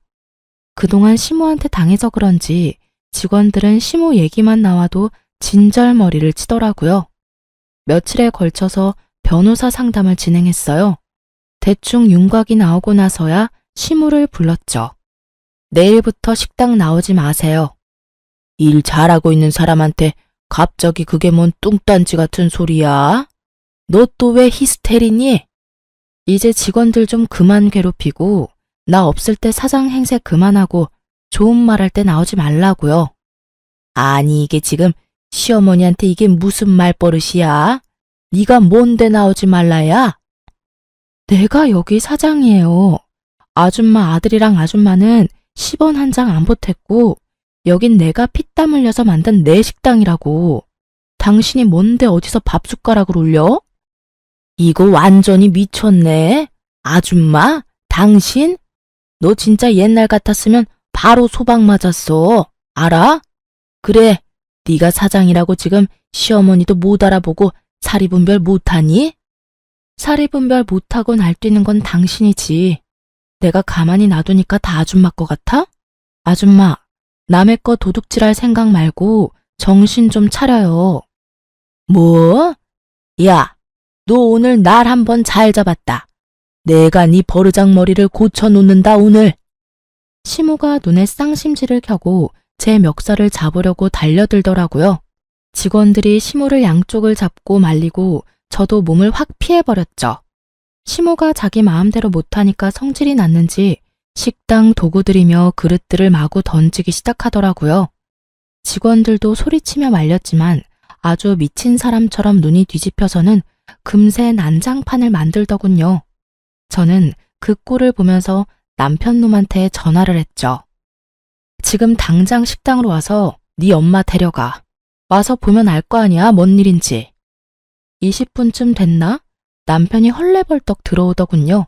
그동안 시모한테 당해서 그런지 직원들은 시모 얘기만 나와도 진절머리를 치더라고요. 며칠에 걸쳐서 변호사 상담을 진행했어요. 대충 윤곽이 나오고 나서야 시모를 불렀죠. 내일부터 식당 나오지 마세요. 일 잘하고 있는 사람한테 갑자기 그게 뭔 뚱딴지 같은 소리야? 너 또 왜 히스테리니? 이제 직원들 좀 그만 괴롭히고 나 없을 때 사장 행세 그만하고 좋은 말 할 때 나오지 말라고요. 아니 이게 지금 시어머니한테 이게 무슨 말버릇이야? 네가 뭔데 나오지 말라야? 내가 여기 사장이에요. 아줌마 아들이랑 아줌마는 10원 한 장 안 보탰고 여긴 내가 피땀 흘려서 만든 내 식당이라고. 당신이 뭔데 어디서 밥숟가락을 올려? 이거 완전히 미쳤네. 아줌마? 당신? 너 진짜 옛날 같았으면 바로 소방 맞았어. 알아? 그래, 네가 사장이라고 지금 시어머니도 못 알아보고 사리분별 못하니? 사리분별 못하고 날뛰는 건 당신이지. 내가 가만히 놔두니까 다 아줌마 거 같아? 아줌마, 남의 거 도둑질할 생각 말고 정신 좀 차려요. 뭐? 야, 너 오늘 날 한번 잘 잡았다. 내가 네 버르장머리를 고쳐놓는다 오늘. 시모가 눈에 쌍심지를 켜고 제 멱살을 잡으려고 달려들더라고요. 직원들이 시모를 양쪽을 잡고 말리고 저도 몸을 확 피해버렸죠. 시모가 자기 마음대로 못하니까 성질이 났는지 식당 도구들이며 그릇들을 마구 던지기 시작하더라고요. 직원들도 소리치며 말렸지만 아주 미친 사람처럼 눈이 뒤집혀서는 금세 난장판을 만들더군요. 저는 그 꼴을 보면서 남편 놈한테 전화를 했죠. 지금 당장 식당으로 와서 네 엄마 데려가. 와서 보면 알 거 아니야, 뭔 일인지. 20분쯤 됐나? 남편이 헐레벌떡 들어오더군요.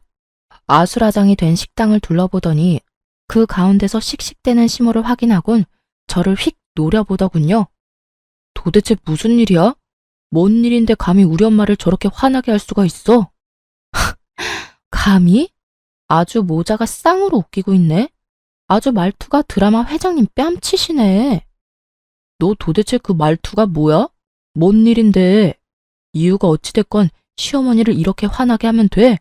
아수라장이 된 식당을 둘러보더니 그 가운데서 씩씩대는 시모를 확인하곤 저를 휙 노려보더군요. 도대체 무슨 일이야? 뭔 일인데 감히 우리 엄마를 저렇게 화나게 할 수가 있어? 감히? 아주 모자가 쌍으로 웃기고 있네. 아주 말투가 드라마 회장님 뺨치시네. 너 도대체 그 말투가 뭐야? 뭔 일인데? 이유가 어찌됐건 시어머니를 이렇게 화나게 하면 돼.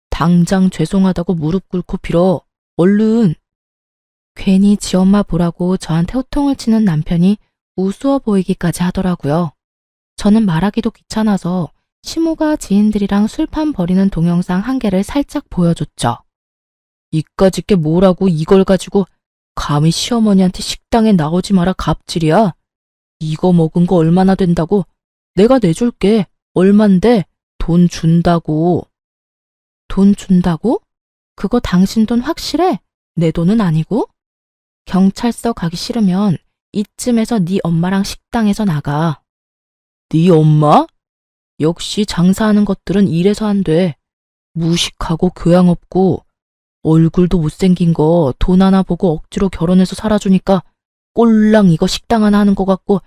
당장 죄송하다고 무릎 꿇고 빌어. 얼른. 괜히 지 엄마 보라고 저한테 호통을 치는 남편이 우스워 보이기까지 하더라고요. 저는 말하기도 귀찮아서 시모가 지인들이랑 술판 벌이는 동영상 한 개를 살짝 보여줬죠. 이까짓 게 뭐라고 이걸 가지고 감히 시어머니한테 식당에 나오지 마라 갑질이야. 이거 먹은 거 얼마나 된다고? 내가 내줄게. 얼만데? 돈 준다고. 돈 준다고? 그거 당신 돈 확실해? 내 돈은 아니고? 경찰서 가기 싫으면 이쯤에서 네 엄마랑 식당에서 나가. 네 엄마? 역시 장사하는 것들은 이래서 안 돼. 무식하고 교양 없고 얼굴도 못생긴 거 돈 하나 보고 억지로 결혼해서 살아주니까 꼴랑 이거 식당 하나 하는 것 같고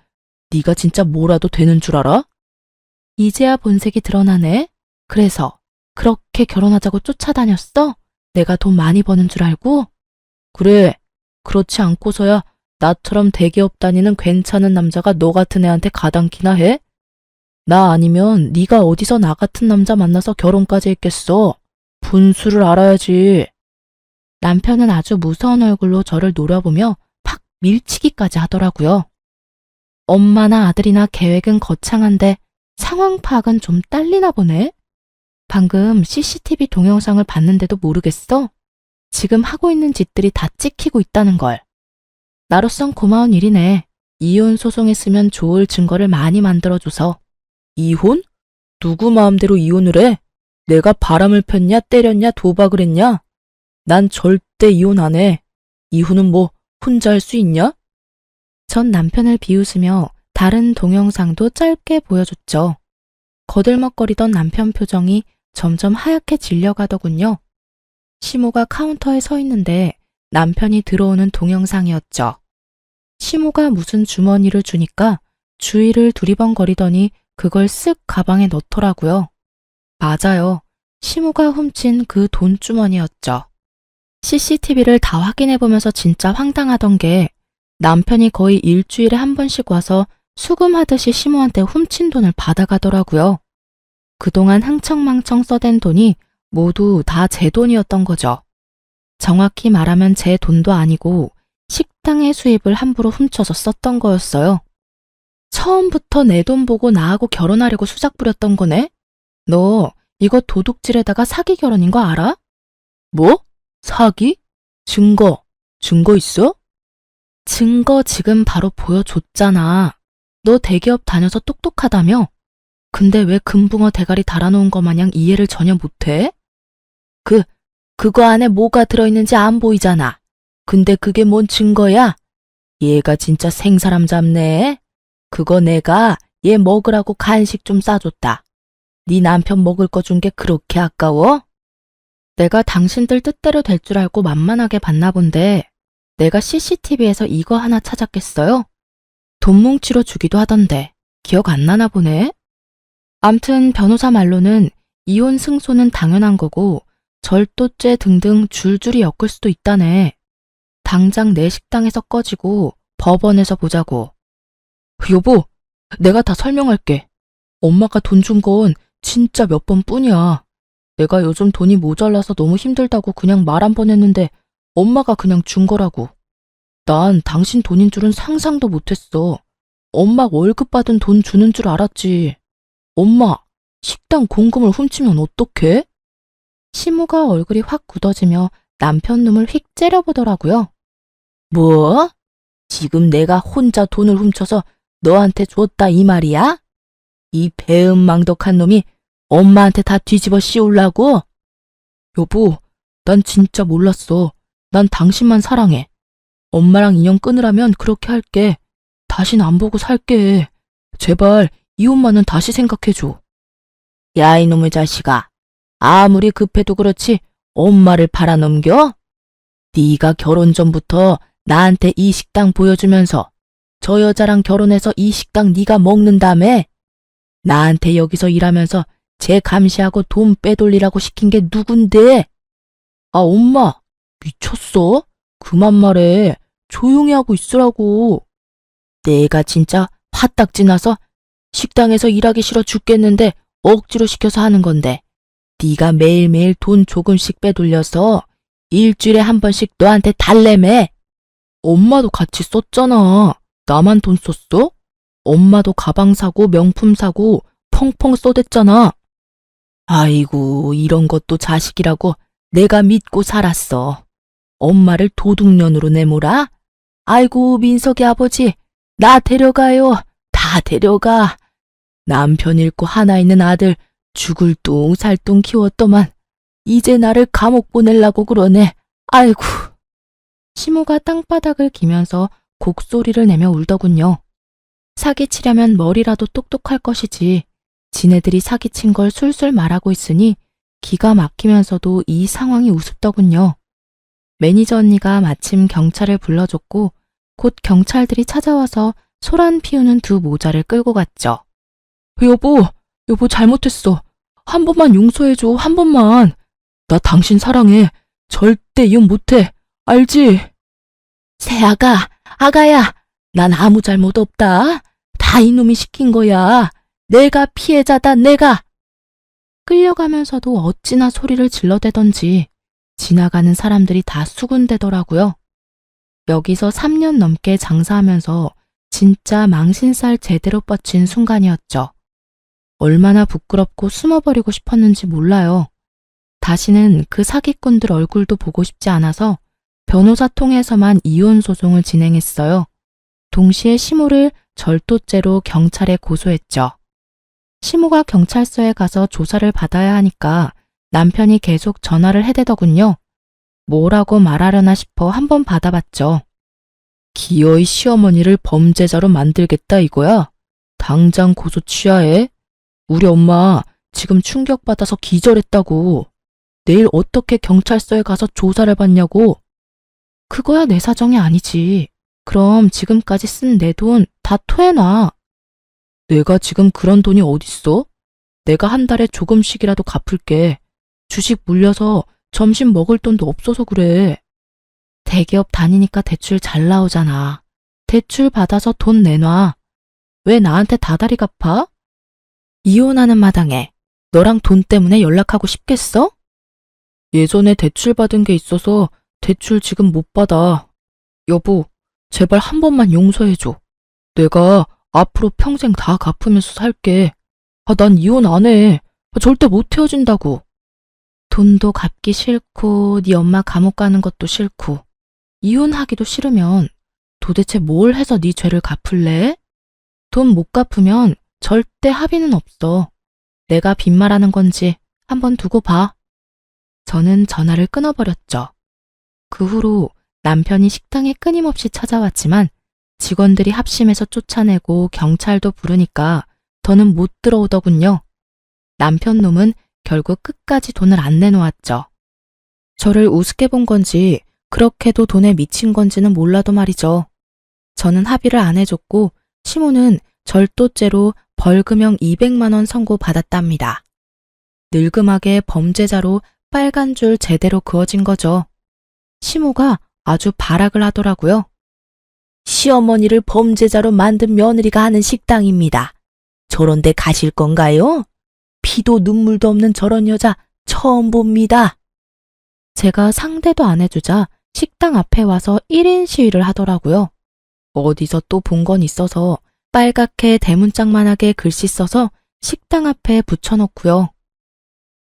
네가 진짜 뭐라도 되는 줄 알아? 이제야 본색이 드러나네. 그래서 그렇게 결혼하자고 쫓아다녔어? 내가 돈 많이 버는 줄 알고? 그래. 그렇지 않고서야 나처럼 대기업 다니는 괜찮은 남자가 너 같은 애한테 가당키나 해? 나 아니면 네가 어디서 나 같은 남자 만나서 결혼까지 했겠어. 분수를 알아야지. 남편은 아주 무서운 얼굴로 저를 노려보며 팍 밀치기까지 하더라고요. 엄마나 아들이나 계획은 거창한데 상황 파악은 좀 딸리나 보네. 방금 CCTV 동영상을 봤는데도 모르겠어? 지금 하고 있는 짓들이 다 찍히고 있다는 걸. 나로선 고마운 일이네. 이혼 소송했으면 좋을 증거를 많이 만들어줘서. 이혼? 누구 마음대로 이혼을 해? 내가 바람을 폈냐, 때렸냐, 도박을 했냐? 난 절대 이혼 안 해. 이혼은 뭐 혼자 할 수 있냐? 전 남편을 비웃으며 다른 동영상도 짧게 보여줬죠. 거들먹거리던 남편 표정이 점점 하얗게 질려가더군요. 시모가 카운터에 서 있는데 남편이 들어오는 동영상이었죠. 시모가 무슨 주머니를 주니까 주위를 두리번거리더니 그걸 쓱 가방에 넣더라고요. 맞아요. 시모가 훔친 그 돈주머니였죠. CCTV를 다 확인해보면서 진짜 황당하던 게 남편이 거의 일주일에 한 번씩 와서 수금하듯이 시모한테 훔친 돈을 받아가더라고요. 그동안 흥청망청 써댄 돈이 모두 다 제 돈이었던 거죠. 정확히 말하면 제 돈도 아니고 식당의 수입을 함부로 훔쳐서 썼던 거였어요. 처음부터 내 돈 보고 나하고 결혼하려고 수작 부렸던 거네? 너 이거 도둑질에다가 사기 결혼인 거 알아? 뭐? 사기? 증거 있어? 증거 지금 바로 보여줬잖아. 너 대기업 다녀서 똑똑하다며? 근데 왜 금붕어 대가리 달아놓은 거 마냥 이해를 전혀 못해? 그거 안에 뭐가 들어있는지 안 보이잖아. 근데 그게 뭔 증거야? 얘가 진짜 생사람 잡네. 그거 내가 얘 먹으라고 간식 좀 싸줬다. 네 남편 먹을 거 준 게 그렇게 아까워? 내가 당신들 뜻대로 될 줄 알고 만만하게 봤나 본데 내가 CCTV에서 이거 하나 찾았겠어요? 돈 뭉치러 주기도 하던데 기억 안 나나 보네? 암튼 변호사 말로는 이혼 승소는 당연한 거고 절도죄 등등 줄줄이 엮을 수도 있다네. 당장 내 식당에서 꺼지고 법원에서 보자고. 여보, 내가 다 설명할게. 엄마가 돈 준 건 진짜 몇 번뿐이야. 내가 요즘 돈이 모자라서 너무 힘들다고 그냥 말 한 번 했는데 엄마가 그냥 준 거라고. 난 당신 돈인 줄은 상상도 못했어. 엄마 월급 받은 돈 주는 줄 알았지. 엄마, 식당 공금을 훔치면 어떡해? 시모가 얼굴이 확 굳어지며 남편 놈을 휙 째려보더라고요. 뭐? 지금 내가 혼자 돈을 훔쳐서 너한테 줬다 이 말이야? 이 배은망덕한 놈이 엄마한테 다 뒤집어 씌우려고? 여보, 난 진짜 몰랐어. 난 당신만 사랑해. 엄마랑 인연 끊으라면 그렇게 할게. 다신 안 보고 살게. 제발 이혼만은 다시 생각해줘. 야, 이놈의 자식아. 아무리 급해도 그렇지 엄마를 팔아넘겨? 네가 결혼 전부터 나한테 이 식당 보여주면서 저 여자랑 결혼해서 이 식당 네가 먹는다며? 나한테 여기서 일하면서 쟤 감시하고 돈 빼돌리라고 시킨 게 누군데? 아, 엄마, 미쳤어? 그만 말해. 조용히 하고 있으라고. 내가 진짜 화딱지 나서 식당에서 일하기 싫어 죽겠는데 억지로 시켜서 하는 건데 네가 매일매일 돈 조금씩 빼돌려서 일주일에 한 번씩 너한테 달래매. 엄마도 같이 썼잖아. 나만 돈 썼어? 엄마도 가방 사고 명품 사고 펑펑 쏘댔잖아. 아이고, 이런 것도 자식이라고 내가 믿고 살았어. 엄마를 도둑년으로 내몰아? 아이고, 민석이 아버지, 나 데려가요. 다 데려가. 남편 잃고 하나 있는 아들 죽을 뚱 살뚱 키웠더만 이제 나를 감옥 보내려고 그러네. 아이고. 시모가 땅바닥을 기면서 곡소리를 내며 울더군요. 사기치려면 머리라도 똑똑할 것이지. 지네들이 사기친 걸 술술 말하고 있으니 기가 막히면서도 이 상황이 우습더군요. 매니저 언니가 마침 경찰을 불러줬고 곧 경찰들이 찾아와서 소란 피우는 두 모자를 끌고 갔죠. 여보 잘못했어. 한 번만 용서해줘, 한 번만. 나 당신 사랑해. 절대 이혼 못해. 알지? 새아가, 아가야, 난 아무 잘못 없다. 다 이놈이 시킨 거야. 내가 피해자다, 내가. 끌려가면서도 어찌나 소리를 질러대던지 지나가는 사람들이 다 수군대더라고요. 여기서 3년 넘게 장사하면서 진짜 망신살 제대로 뻗친 순간이었죠. 얼마나 부끄럽고 숨어버리고 싶었는지 몰라요. 다시는 그 사기꾼들 얼굴도 보고 싶지 않아서 변호사 통해서만 이혼 소송을 진행했어요. 동시에 시모를 절도죄로 경찰에 고소했죠. 시모가 경찰서에 가서 조사를 받아야 하니까 남편이 계속 전화를 해대더군요. 뭐라고 말하려나 싶어 한번 받아봤죠. 기어이 시어머니를 범죄자로 만들겠다 이거야? 당장 고소 취하해. 우리 엄마 지금 충격받아서 기절했다고. 내일 어떻게 경찰서에 가서 조사를 받냐고. 그거야 내 사정이 아니지. 그럼 지금까지 쓴 내 돈 다 토해놔. 내가 지금 그런 돈이 어딨어? 내가 한 달에 조금씩이라도 갚을게. 주식 물려서 점심 먹을 돈도 없어서 그래. 대기업 다니니까 대출 잘 나오잖아. 대출 받아서 돈 내놔. 왜 나한테 다달이 갚아? 이혼하는 마당에 너랑 돈 때문에 연락하고 싶겠어? 예전에 대출 받은 게 있어서 대출 지금 못 받아. 여보, 제발 한 번만 용서해줘. 내가 앞으로 평생 다 갚으면서 살게. 난 이혼 안 해. 절대 못 헤어진다고. 돈도 갚기 싫고 네 엄마 감옥 가는 것도 싫고 이혼하기도 싫으면 도대체 뭘 해서 네 죄를 갚을래? 돈 못 갚으면 절대 합의는 없어. 내가 빈말하는 건지 한번 두고 봐. 저는 전화를 끊어버렸죠. 그 후로 남편이 식당에 끊임없이 찾아왔지만 직원들이 합심해서 쫓아내고 경찰도 부르니까 더는 못 들어오더군요. 남편 놈은 결국 끝까지 돈을 안 내놓았죠. 저를 우습게 본 건지 그렇게도 돈에 미친 건지는 몰라도 말이죠. 저는 합의를 안 해줬고 시모는 절도죄로 벌금형 200만 원 선고받았답니다. 늙음하게 범죄자로 빨간 줄 제대로 그어진 거죠. 시모가 아주 발악을 하더라고요. 시어머니를 범죄자로 만든 며느리가 하는 식당입니다. 저런 데 가실 건가요? 피도 눈물도 없는 저런 여자 처음 봅니다. 제가 상대도 안 해주자 식당 앞에 와서 1인 시위를 하더라고요. 어디서 또 본 건 있어서 빨갛게 대문짝만하게 글씨 써서 식당 앞에 붙여놓고요.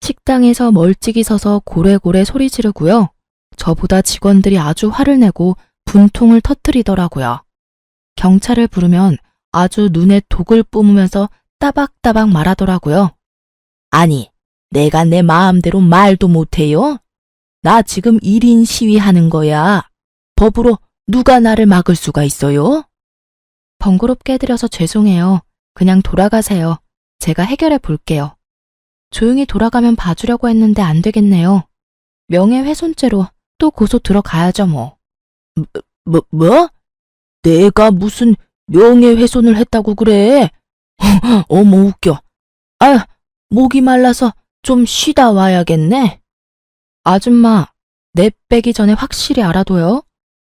식당에서 멀찍이 서서 고래고래 소리 지르고요. 저보다 직원들이 아주 화를 내고 분통을 터뜨리더라고요. 경찰을 부르면 아주 눈에 독을 뿜으면서 따박따박 말하더라고요. 아니, 내가 내 마음대로 말도 못해요? 나 지금 1인 시위하는 거야. 법으로 누가 나를 막을 수가 있어요? 번거롭게 해드려서 죄송해요. 그냥 돌아가세요. 제가 해결해 볼게요. 조용히 돌아가면 봐주려고 했는데 안 되겠네요. 명예훼손죄로 또 고소 들어가야죠 뭐. 뭐? 내가 무슨 명예훼손을 했다고 그래? 어머 웃겨. 아휴, 목이 말라서 좀 쉬다 와야겠네. 아줌마, 내 빼기 전에 확실히 알아둬요.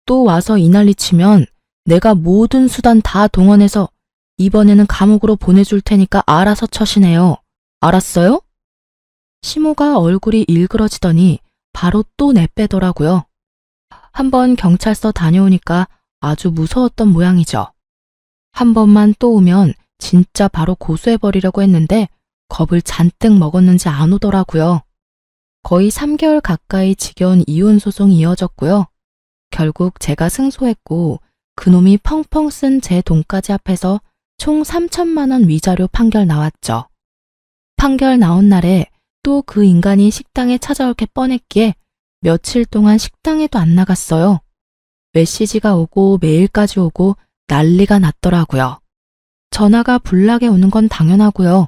또 와서 이 난리 치면 내가 모든 수단 다 동원해서 이번에는 감옥으로 보내줄 테니까 알아서 처신해요. 알았어요? 시모가 얼굴이 일그러지더니 바로 또 내빼더라고요. 한번 경찰서 다녀오니까 아주 무서웠던 모양이죠. 한 번만 또 오면 진짜 바로 고소해버리려고 했는데 겁을 잔뜩 먹었는지 안 오더라고요. 거의 3개월 가까이 지겨운 이혼 소송이 이어졌고요. 결국 제가 승소했고 그놈이 펑펑 쓴 제 돈까지 합해서 총 3천만 원 위자료 판결 나왔죠. 판결 나온 날에 또 그 인간이 식당에 찾아올 게 뻔했기에 며칠 동안 식당에도 안 나갔어요. 메시지가 오고 메일까지 오고 난리가 났더라고요. 전화가 불나게 오는 건 당연하고요.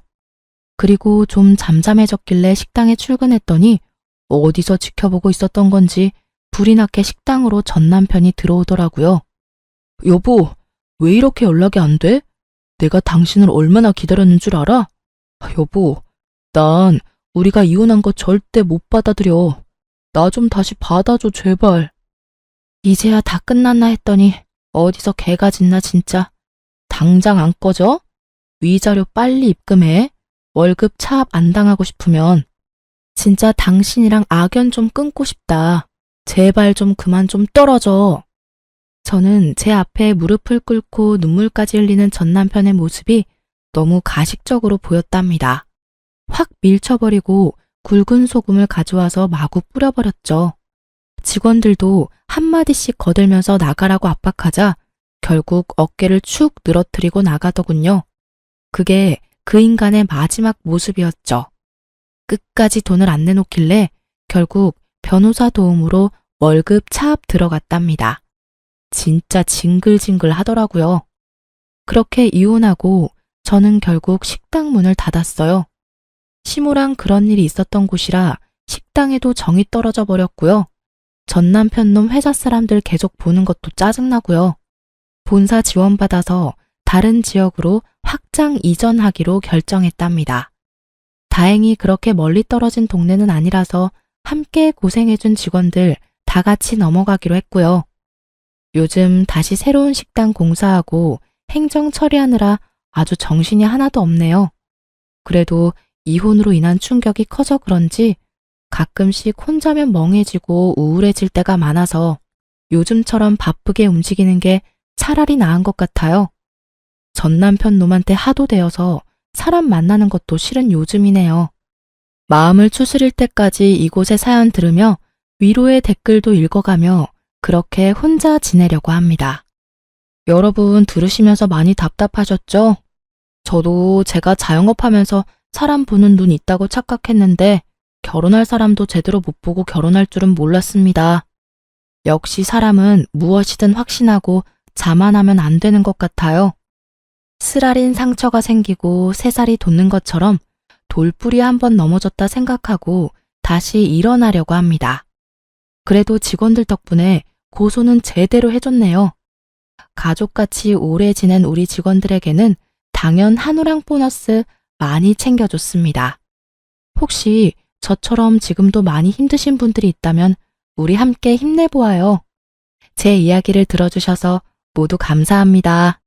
그리고 좀 잠잠해졌길래 식당에 출근했더니 어디서 지켜보고 있었던 건지 불이 나게 식당으로 전 남편이 들어오더라고요. 여보, 왜 이렇게 연락이 안 돼? 내가 당신을 얼마나 기다렸는 줄 알아? 여보, 난 우리가 이혼한 거 절대 못 받아들여. 나 좀 다시 받아줘, 제발. 이제야 다 끝났나 했더니 어디서 개가 짖나 진짜. 당장 안 꺼져? 위자료 빨리 입금해. 월급 차압 안 당하고 싶으면. 진짜 당신이랑 악연 좀 끊고 싶다. 제발 좀 그만 좀 떨어져. 저는 제 앞에 무릎을 꿇고 눈물까지 흘리는 전 남편의 모습이 너무 가식적으로 보였답니다. 확 밀쳐버리고 굵은 소금을 가져와서 마구 뿌려버렸죠. 직원들도 한마디씩 거들면서 나가라고 압박하자 결국 어깨를 축 늘어뜨리고 나가더군요. 그게 그 인간의 마지막 모습이었죠. 끝까지 돈을 안 내놓길래 결국 변호사 도움으로 월급 차압 들어갔답니다. 진짜 징글징글 하더라고요. 그렇게 이혼하고 저는 결국 식당 문을 닫았어요. 시무랑 그런 일이 있었던 곳이라 식당에도 정이 떨어져 버렸고요. 전 남편 놈 회사 사람들 계속 보는 것도 짜증나고요. 본사 지원받아서 다른 지역으로 확장 이전하기로 결정했답니다. 다행히 그렇게 멀리 떨어진 동네는 아니라서 함께 고생해준 직원들 다 같이 넘어가기로 했고요. 요즘 다시 새로운 식당 공사하고 행정 처리하느라 아주 정신이 하나도 없네요. 그래도 이혼으로 인한 충격이 커서 그런지 가끔씩 혼자면 멍해지고 우울해질 때가 많아서 요즘처럼 바쁘게 움직이는 게 차라리 나은 것 같아요. 전 남편 놈한테 하도 대어서 사람 만나는 것도 싫은 요즘이네요. 마음을 추스릴 때까지 이곳의 사연 들으며 위로의 댓글도 읽어가며 그렇게 혼자 지내려고 합니다. 여러분 들으시면서 많이 답답하셨죠? 저도 제가 자영업하면서 사람 보는 눈 있다고 착각했는데 결혼할 사람도 제대로 못 보고 결혼할 줄은 몰랐습니다. 역시 사람은 무엇이든 확신하고 자만하면 안 되는 것 같아요. 쓰라린 상처가 생기고 새살이 돋는 것처럼 돌뿌리 한번 넘어졌다 생각하고 다시 일어나려고 합니다. 그래도 직원들 덕분에 고소는 제대로 해줬네요. 가족같이 오래 지낸 우리 직원들에게는 당연 한우랑 보너스 많이 챙겨줬습니다. 혹시 저처럼 지금도 많이 힘드신 분들이 있다면 우리 함께 힘내보아요. 제 이야기를 들어주셔서 모두 감사합니다.